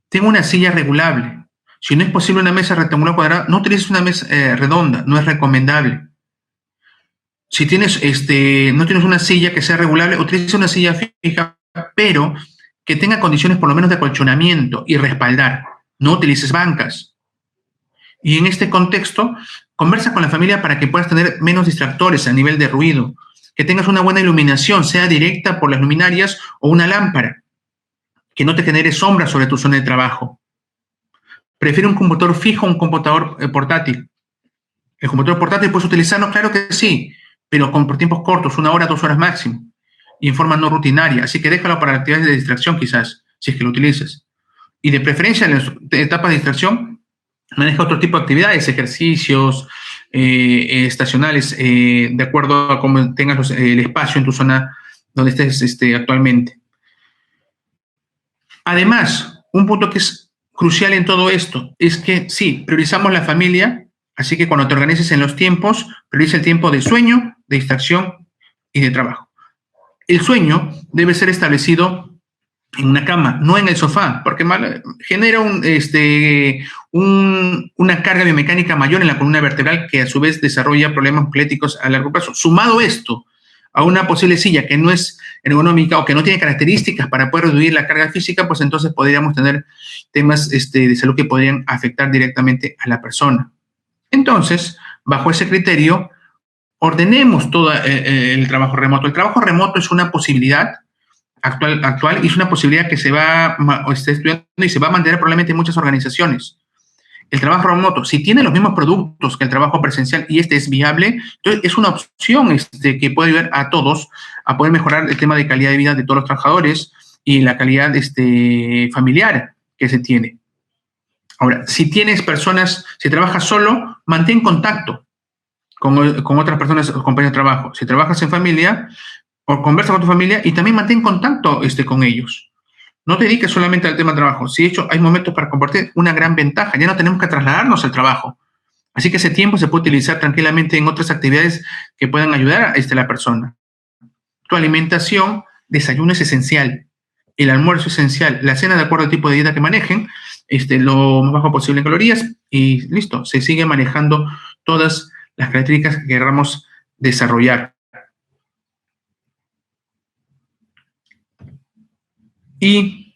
S1: Tengo una silla regulable. Si no es posible una mesa rectangular o cuadrada, no utilices una mesa redonda, no es recomendable. Si tienes, no tienes una silla que sea regulable, utiliza una silla fija, pero que tenga condiciones por lo menos de acolchonamiento y respaldar. No utilices bancas. Y en este contexto, conversa con la familia para que puedas tener menos distractores a nivel de ruido, que tengas una buena iluminación, sea directa por las luminarias o una lámpara, que no te genere sombra sobre tu zona de trabajo. Prefiere un computador fijo o un computador portátil. El computador portátil puedes utilizarlo, claro que sí, pero por tiempos cortos, 1 hora, 2 horas máximo, y en forma no rutinaria. Así que déjalo para actividades de distracción quizás, si es que lo utilizas. Y de preferencia en las etapas de distracción, maneja otro tipo de actividades, ejercicios estacionales, de acuerdo a cómo tengas el espacio en tu zona donde estés actualmente. Además, un punto que es crucial en todo esto es que sí, priorizamos la familia, así que cuando te organices en los tiempos, prioriza el tiempo de sueño, de distracción y de trabajo. El sueño debe ser establecido en una cama, no en el sofá, porque genera una carga biomecánica mayor en la columna vertebral que a su vez desarrolla problemas musculoesqueléticos a largo plazo. Sumado esto a una posible silla que no es ergonómica o que no tiene características para poder reducir la carga física, pues entonces podríamos tener temas de salud que podrían afectar directamente a la persona. Entonces, bajo ese criterio, ordenemos todo el trabajo remoto. El trabajo remoto es una posibilidad actual y es una posibilidad que se va estudiando y se va a mantener probablemente en muchas organizaciones. El trabajo remoto, si tiene los mismos productos que el trabajo presencial y es viable, entonces es una opción que puede ayudar a todos a poder mejorar el tema de calidad de vida de todos los trabajadores y la calidad familiar que se tiene. Ahora, si tienes personas, si trabajas solo, mantén contacto con otras personas o compañeros de trabajo. Si trabajas en familia, o conversa con tu familia y también mantén contacto con ellos. No te dediques solamente al tema de trabajo. Si de hecho hay momentos para compartir, una gran ventaja. Ya no tenemos que trasladarnos al trabajo. Así que ese tiempo se puede utilizar tranquilamente en otras actividades que puedan ayudar a la persona. Tu alimentación, desayuno es esencial. El almuerzo es esencial. La cena, de acuerdo al tipo de dieta que manejen, lo más bajo posible en calorías y listo, se sigue manejando todas las características que queramos desarrollar. Y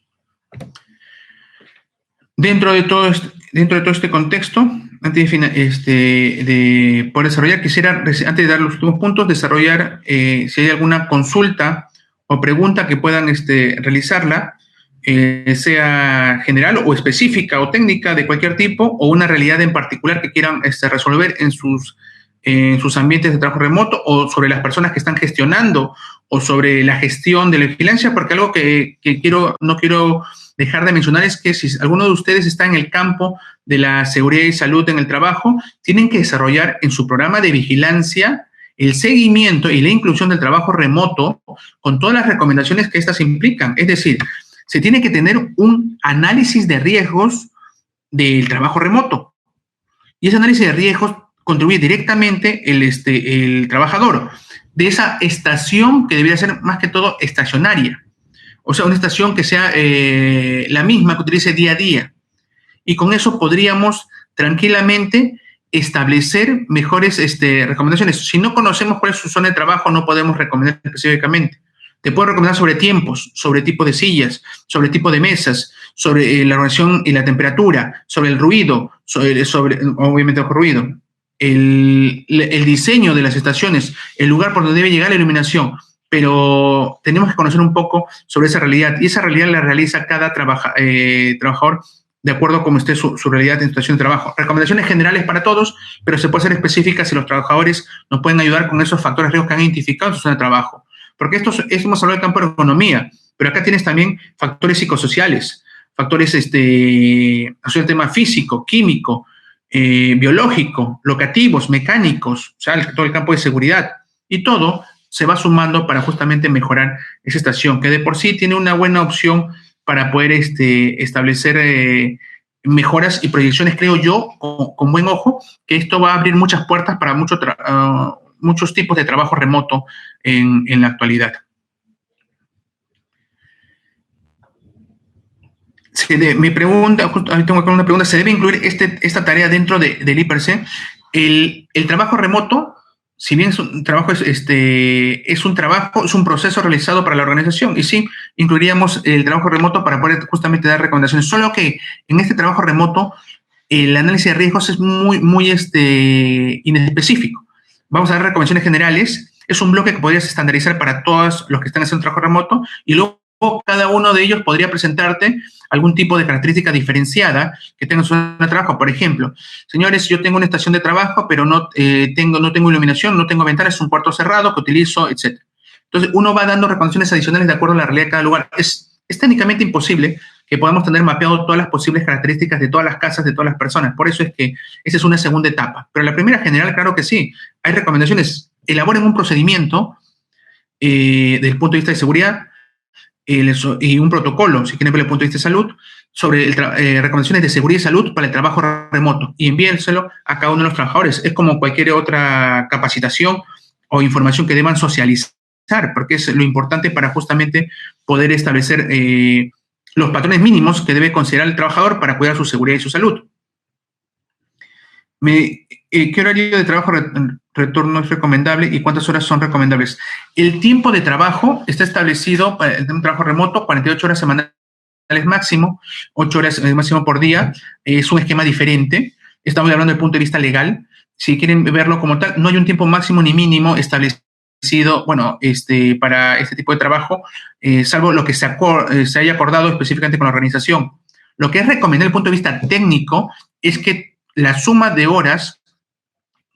S1: dentro de todo este contexto, antes de poder desarrollar, quisiera, antes de dar los últimos puntos, desarrollar si hay alguna consulta o pregunta que puedan realizarla, sea general o específica o técnica de cualquier tipo, o una realidad en particular que quieran resolver en sus ambientes de trabajo remoto, o sobre las personas que están gestionando, o sobre la gestión de la vigilancia, porque algo que no quiero dejar de mencionar es que si alguno de ustedes está en el campo de la seguridad y salud en el trabajo, tienen que desarrollar en su programa de vigilancia el seguimiento y la inclusión del trabajo remoto con todas las recomendaciones que estas implican. Es decir, se tiene que tener un análisis de riesgos del trabajo remoto. Y ese análisis de riesgos contribuye directamente el trabajador de esa estación que debería ser más que todo estacionaria. O sea, una estación que sea la misma que utilice día a día. Y con eso podríamos tranquilamente establecer mejores recomendaciones. Si no conocemos cuál es su zona de trabajo, no podemos recomendar específicamente. Te puedo recomendar sobre tiempos, sobre tipo de sillas, sobre tipo de mesas, sobre la organización y la temperatura, sobre el ruido, sobre obviamente el ruido, el diseño de las estaciones, el lugar por donde debe llegar la iluminación. Pero tenemos que conocer un poco sobre esa realidad, y esa realidad la realiza cada trabajador de acuerdo a cómo esté su realidad en situación de trabajo. Recomendaciones generales para todos, pero se puede ser específicas si los trabajadores nos pueden ayudar con esos factores de riesgo que han identificado en su zona de trabajo. Porque hemos hablado del campo de ergonomía, pero acá tienes también factores psicosociales, factores el tema físico, químico, biológico, locativos, mecánicos, o sea, todo el campo de seguridad. Y todo se va sumando para justamente mejorar esa estación, que de por sí tiene una buena opción para poder establecer mejoras y proyecciones, creo yo, con buen ojo, que esto va a abrir muchas puertas para muchos tipos de trabajo remoto en la actualidad. Mi pregunta, tengo acá una pregunta, ¿se debe incluir esta tarea dentro del IPRC? El trabajo remoto, si bien es un trabajo, es un proceso realizado para la organización, y sí, incluiríamos el trabajo remoto para poder justamente dar recomendaciones, solo que en este trabajo remoto el análisis de riesgos es muy inespecífico. Vamos a dar recomendaciones generales, es un bloque que podrías estandarizar para todos los que están haciendo trabajo remoto, y luego cada uno de ellos podría presentarte algún tipo de característica diferenciada que tenga en su zona de trabajo. Por ejemplo, señores, yo tengo una estación de trabajo, pero no tengo iluminación, no tengo ventanas, es un cuarto cerrado que utilizo, etc. Entonces, uno va dando recomendaciones adicionales de acuerdo a la realidad de cada lugar. Es técnicamente imposible que podamos tener mapeado todas las posibles características de todas las casas, de todas las personas. Por eso es que esa es una segunda etapa. Pero la primera general, claro que sí. Hay recomendaciones. Elaboren un procedimiento desde el punto de vista de seguridad, y un protocolo, si quieren ver el punto de vista de salud, sobre recomendaciones de seguridad y salud para el trabajo remoto, y envíenselo a cada uno de los trabajadores. Es como cualquier otra capacitación o información que deban socializar, porque es lo importante para justamente poder establecer los patrones mínimos que debe considerar el trabajador para cuidar su seguridad y su salud. ¿Qué horario de trabajo retorno es recomendable y cuántas horas son recomendables? El tiempo de trabajo está establecido para un trabajo remoto, 48 horas semanales máximo, 8 horas máximo por día. Es un esquema diferente. Estamos hablando desde el punto de vista legal. Si quieren verlo como tal, no hay un tiempo máximo ni mínimo establecido, bueno, para este tipo de trabajo, salvo lo que se haya acordado específicamente con la organización. Lo que es recomendable desde el punto de vista técnico es que la suma de horas,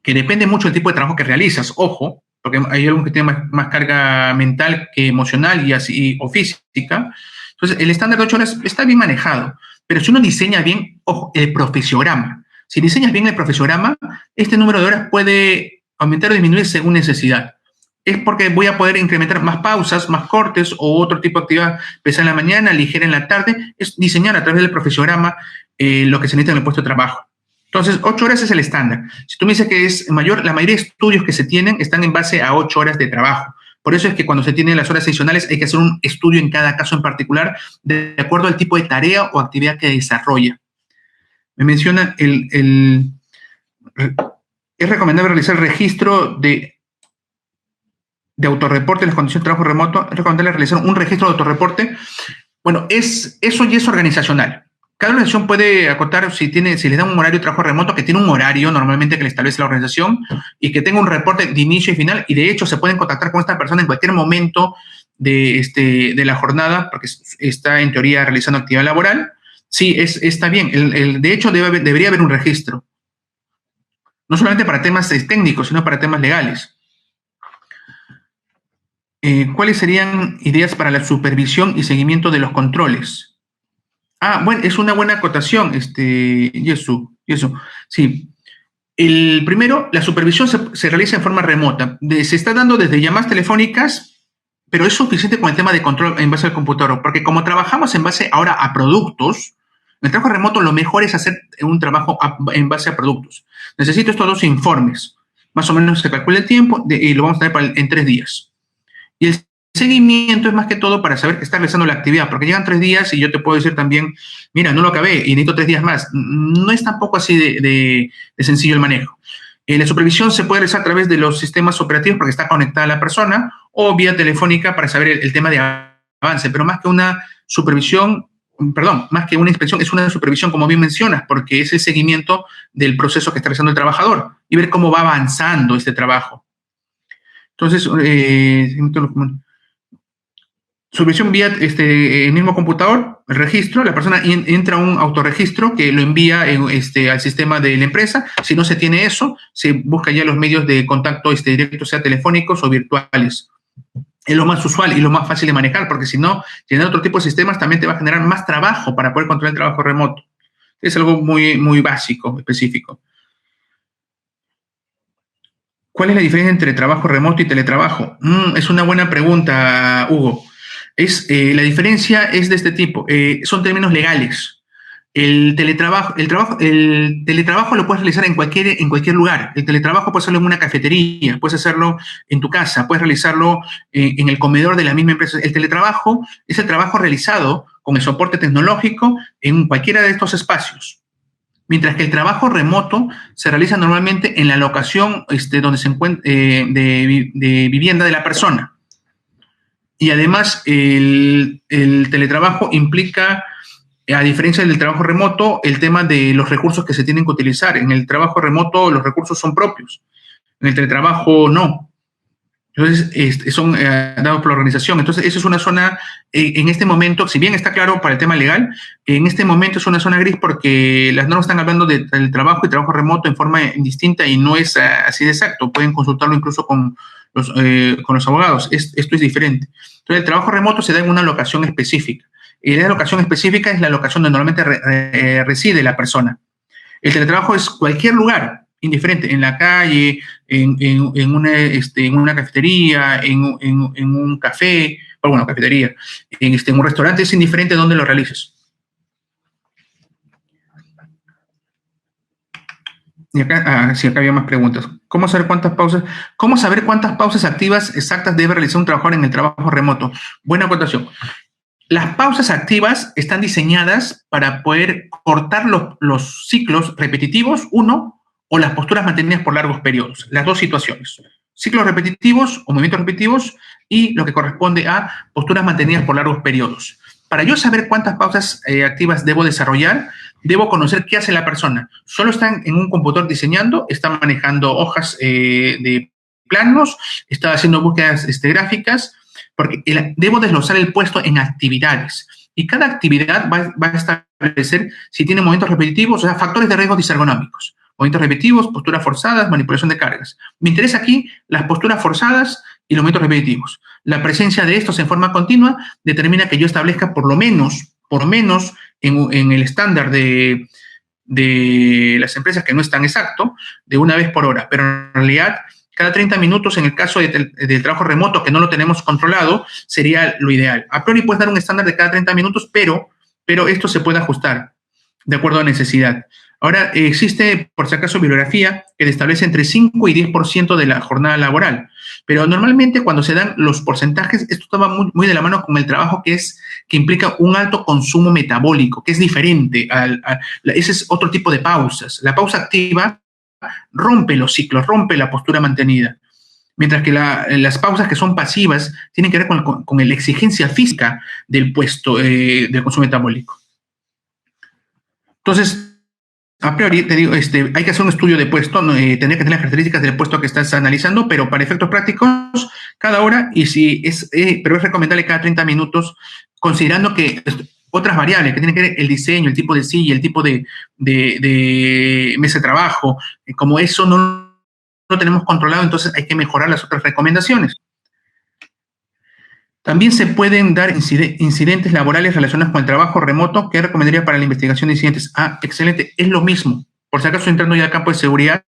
S1: que depende mucho del tipo de trabajo que realizas, ojo, porque hay algunos que tienen más carga mental que emocional y así, o física. Entonces, el estándar de 8 horas está bien manejado, pero si uno diseña bien, ojo, el profesiograma. Si diseñas bien el profesiograma, este número de horas puede aumentar o disminuir según necesidad. Es porque voy a poder incrementar más pausas, más cortes o otro tipo de actividad pesada en la mañana, ligera en la tarde. Es diseñar a través del profesiograma lo que se necesita en el puesto de trabajo. Entonces, 8 horas es el estándar. Si tú me dices que es mayor, la mayoría de estudios que se tienen están en base a 8 horas de trabajo. Por eso es que cuando se tienen las horas adicionales hay que hacer un estudio en cada caso en particular de acuerdo al tipo de tarea o actividad que desarrolla. Me menciona es recomendable realizar el registro de autorreporte de las condiciones de trabajo remoto. Es recomendable realizar un registro de autorreporte. Bueno, eso ya es organizacional. Cada organización puede acotar si les da un horario de trabajo remoto, que tiene un horario normalmente que le establece la organización y que tenga un reporte de inicio y final, y de hecho se pueden contactar con esta persona en cualquier momento de la jornada, porque está en teoría realizando actividad laboral. Sí, está bien. De hecho, debería haber un registro. No solamente para temas técnicos, sino para temas legales. ¿Cuáles serían ideas para la supervisión y seguimiento de los controles? Bueno, es una buena acotación, Yesu. Sí. El primero, la supervisión se realiza en forma remota. Se está dando desde llamadas telefónicas, pero es suficiente con el tema de control en base al computador, porque como trabajamos en base ahora a productos, en el trabajo remoto lo mejor es hacer un trabajo en base a productos. Necesito estos dos informes. Más o menos se calcula el tiempo y lo vamos a tener en 3 días. Y el seguimiento es más que todo para saber que está realizando la actividad, porque llegan 3 días y yo te puedo decir también, mira, no lo acabé y necesito 3 días más. No es tampoco así de sencillo el manejo. La supervisión se puede realizar a través de los sistemas operativos porque está conectada la persona o vía telefónica para saber el tema de avance, pero más que una supervisión, más que una inspección, es una supervisión, como bien mencionas, porque es el seguimiento del proceso que está realizando el trabajador y ver cómo va avanzando este trabajo. Entonces, supervisión vía el mismo computador, el registro, la persona entra a un autorregistro que lo envía al sistema de la empresa. Si no se tiene eso, se busca ya los medios de contacto directo, sea telefónicos o virtuales. Es lo más usual y lo más fácil de manejar, porque si no, llenar otro tipo de sistemas también te va a generar más trabajo para poder controlar el trabajo remoto. Es algo muy, muy básico, específico. ¿Cuál es la diferencia entre trabajo remoto y teletrabajo? Es una buena pregunta, Hugo. La diferencia es de este tipo. Son términos legales. El teletrabajo lo puedes realizar en cualquier lugar. El teletrabajo puedes hacerlo en una cafetería, puedes hacerlo en tu casa, puedes realizarlo en el comedor de la misma empresa. El teletrabajo es el trabajo realizado con el soporte tecnológico en cualquiera de estos espacios. Mientras que el trabajo remoto se realiza normalmente en la locación donde se encuentra de vivienda de la persona. Y además el teletrabajo implica, a diferencia del trabajo remoto, el tema de los recursos que se tienen que utilizar. En el trabajo remoto los recursos son propios, en el teletrabajo no. Entonces, son dados por la organización. Entonces, eso es una zona, en este momento, si bien está claro para el tema legal, en este momento es una zona gris porque las normas están hablando del trabajo y trabajo remoto en forma distinta y no es así de exacto. Pueden consultarlo incluso con los abogados. Esto es diferente. Entonces, el trabajo remoto se da en una locación específica. Y la locación específica es la locación donde normalmente reside la persona. El teletrabajo es cualquier lugar, indiferente, en la calle, en una cafetería, en un café, bueno, cafetería, en un restaurante, es indiferente donde lo realices. Y acá había más preguntas. ¿Cómo saber cuántas pausas activas exactas debe realizar un trabajador en el trabajo remoto? Buena acotación. Las pausas activas están diseñadas para poder cortar los ciclos repetitivos, o las posturas mantenidas por largos periodos. Las dos situaciones. Ciclos repetitivos o movimientos repetitivos y lo que corresponde a posturas mantenidas por largos periodos. Para yo saber cuántas pausas activas debo desarrollar, debo conocer qué hace la persona. Solo está en un computador diseñando, está manejando hojas de planos, está haciendo búsquedas gráficas, porque debo desglosar el puesto en actividades. Y cada actividad va a establecer si tiene movimientos repetitivos, o sea, factores de riesgo disergonómicos. Movimientos repetitivos, posturas forzadas, manipulación de cargas. Me interesa aquí las posturas forzadas y los movimientos repetitivos. La presencia de estos en forma continua determina que yo establezca por lo menos en el estándar de las empresas, que no es tan exacto, de una vez por hora. Pero en realidad, cada 30 minutos, en el caso del trabajo remoto, que no lo tenemos controlado, sería lo ideal. A priori puedes dar un estándar de cada 30 minutos, pero esto se puede ajustar de acuerdo a necesidad. Ahora, existe, por si acaso, bibliografía que establece entre 5 y 10% de la jornada laboral, Pero normalmente cuando se dan los porcentajes, esto va muy de la mano con el trabajo que implica un alto consumo metabólico, que es diferente. Ese es otro tipo de pausas. La pausa activa rompe los ciclos, rompe la postura mantenida. Mientras que las pausas que son pasivas tienen que ver con la exigencia física del puesto del consumo metabólico. Entonces, a priori, te digo, hay que hacer un estudio de puesto, tener que tener las características del puesto que estás analizando, pero para efectos prácticos, cada hora, pero es recomendable cada 30 minutos, considerando que otras variables que tienen que ver el diseño, el tipo de silla, el tipo de mesa de trabajo, como eso no lo tenemos controlado, entonces hay que mejorar las otras recomendaciones. También se pueden dar incidentes laborales relacionados con el trabajo remoto. ¿Qué recomendaría para la investigación de incidentes? Ah, excelente, es lo mismo. Por si acaso entrando ya al campo de seguridad,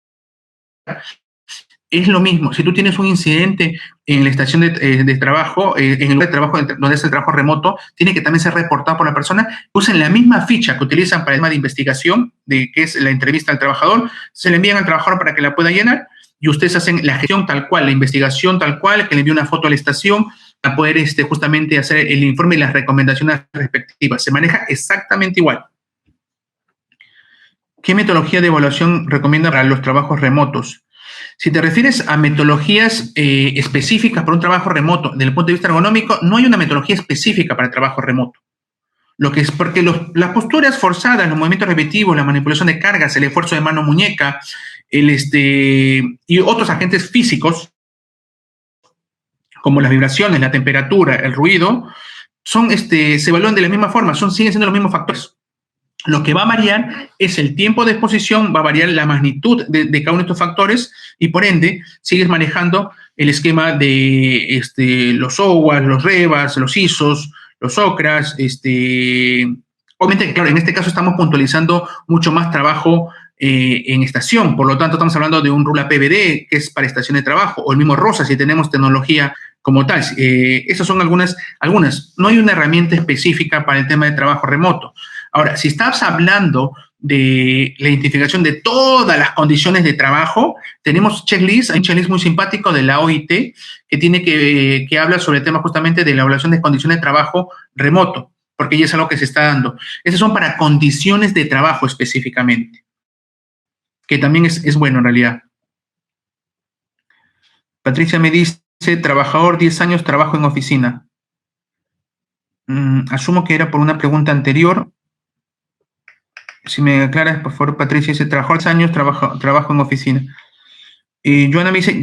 S1: es lo mismo. Si tú tienes un incidente en la estación de trabajo, en el lugar de trabajo donde es el trabajo remoto, tiene que también ser reportado por la persona. Usen la misma ficha que utilizan para el tema de investigación, que es la entrevista al trabajador, se le envían al trabajador para que la pueda llenar y ustedes hacen la gestión tal cual, la investigación tal cual, que le envíe una foto a la estación para poder justamente hacer el informe y las recomendaciones respectivas. Se maneja exactamente igual. ¿Qué metodología de evaluación recomienda para los trabajos remotos? Si te refieres a metodologías específicas para un trabajo remoto, desde el punto de vista ergonómico, no hay una metodología específica para el trabajo remoto. Lo que es porque las posturas forzadas, los movimientos repetitivos, la manipulación de cargas, el esfuerzo de mano-muñeca, y otros agentes físicos, como las vibraciones, la temperatura, el ruido, se evalúan de la misma forma, siguen siendo los mismos factores. Lo que va a variar es el tiempo de exposición, va a variar la magnitud de cada uno de estos factores y por ende sigues manejando el esquema de los OWAS, los REVAS, los ISOs, los OCRAS. Obviamente, claro, en este caso estamos puntualizando mucho más trabajo en estación, por lo tanto estamos hablando de un RULA PVD que es para estación de trabajo, o el mismo ROSA si tenemos tecnología como tal. Esas son algunas. No hay una herramienta específica para el tema de trabajo remoto. Ahora, si estás hablando de la identificación de todas las condiciones de trabajo, tenemos checklists, hay un checklist muy simpático de la OIT que habla sobre el tema justamente de la evaluación de condiciones de trabajo remoto, porque ya es algo que se está dando. Esas son para condiciones de trabajo específicamente, que también es bueno en realidad. Patricia me dice, trabajador 10 años, trabajo en oficina. Asumo que era por una pregunta anterior. Si me aclaras, por favor, Patricia, dice, trabajó 10 años, trabajo en oficina. Joana me dice,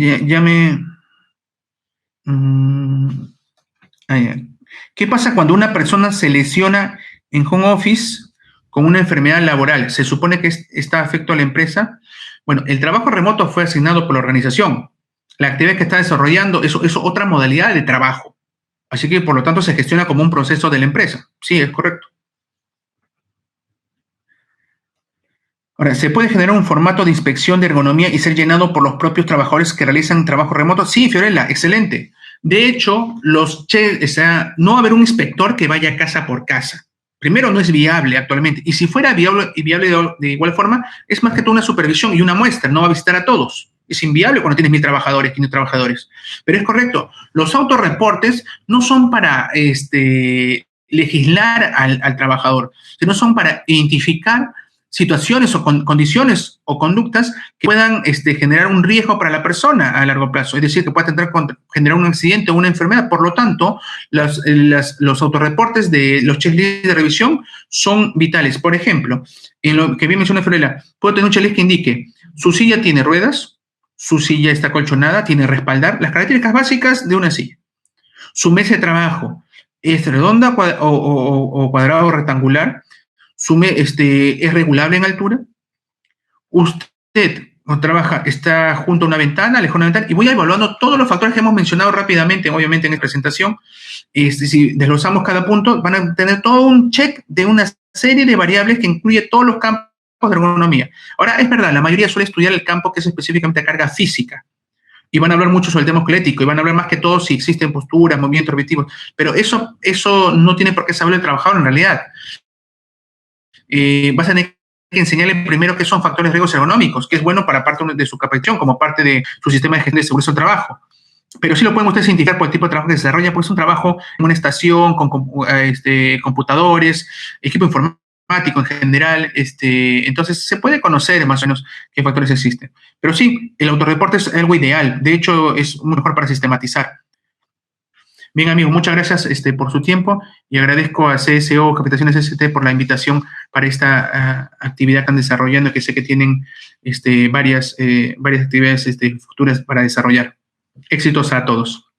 S1: ¿qué pasa cuando una persona se lesiona en home office con una enfermedad laboral? ¿Se supone que está afecto a la empresa? Bueno, el trabajo remoto fue asignado por la organización. La actividad que está desarrollando es otra modalidad de trabajo. Así que, por lo tanto, se gestiona como un proceso de la empresa. Sí, es correcto. Ahora, ¿se puede generar un formato de inspección de ergonomía y ser llenado por los propios trabajadores que realizan trabajo remoto? Sí, Fiorella, excelente. De hecho, no va a haber un inspector que vaya casa por casa. Primero, no es viable actualmente. Y si fuera viable de igual forma, es más que todo una supervisión y una muestra. No va a visitar a todos. Es inviable cuando tienes 1,000 trabajadores, 500 trabajadores. Pero es correcto. Los autorreportes no son para legislar al trabajador, sino son para identificar situaciones o condiciones o conductas que puedan generar un riesgo para la persona a largo plazo, es decir, que pueda generar un accidente o una enfermedad. Por lo tanto, los autorreportes de los checklists de revisión son vitales. Por ejemplo, en lo que bien menciona Fiorella, puedo tener un checklist que indique su silla tiene ruedas, su silla está acolchonada, tiene respaldar, las características básicas de una silla. Su mesa de trabajo es redonda o cuadrada o rectangular. Es regulable en altura. Usted trabaja, está junto a una ventana, lejos de una ventana, y voy evaluando todos los factores que hemos mencionado rápidamente, obviamente en esta presentación. Si desglosamos cada punto, van a tener todo un check de una serie de variables que incluye todos los campos de ergonomía. Ahora, es verdad, la mayoría suele estudiar el campo que es específicamente a carga física, y van a hablar mucho sobre el tema esquelético, y van a hablar más que todo si existen posturas, movimientos repetitivos, pero eso no tiene por qué saberlo el trabajador en realidad. Vas a tener que enseñarle primero qué son factores de riesgos ergonómicos, que es bueno para parte de su capacitación, como parte de su sistema de gestión de seguridad del trabajo. pero sí lo pueden ustedes identificar por el tipo de trabajo que se desarrolla, pues es un trabajo en una estación con computadores, equipo informático en general, entonces se puede conocer más o menos qué factores existen. Pero sí, el autorreporte es algo ideal, de hecho es muy mejor para sistematizar. Bien, amigos, muchas gracias por su tiempo y agradezco a CSO, Capacitaciones ST, por la invitación para esta actividad que están desarrollando, que sé que tienen varias actividades futuras para desarrollar. Éxitos a todos.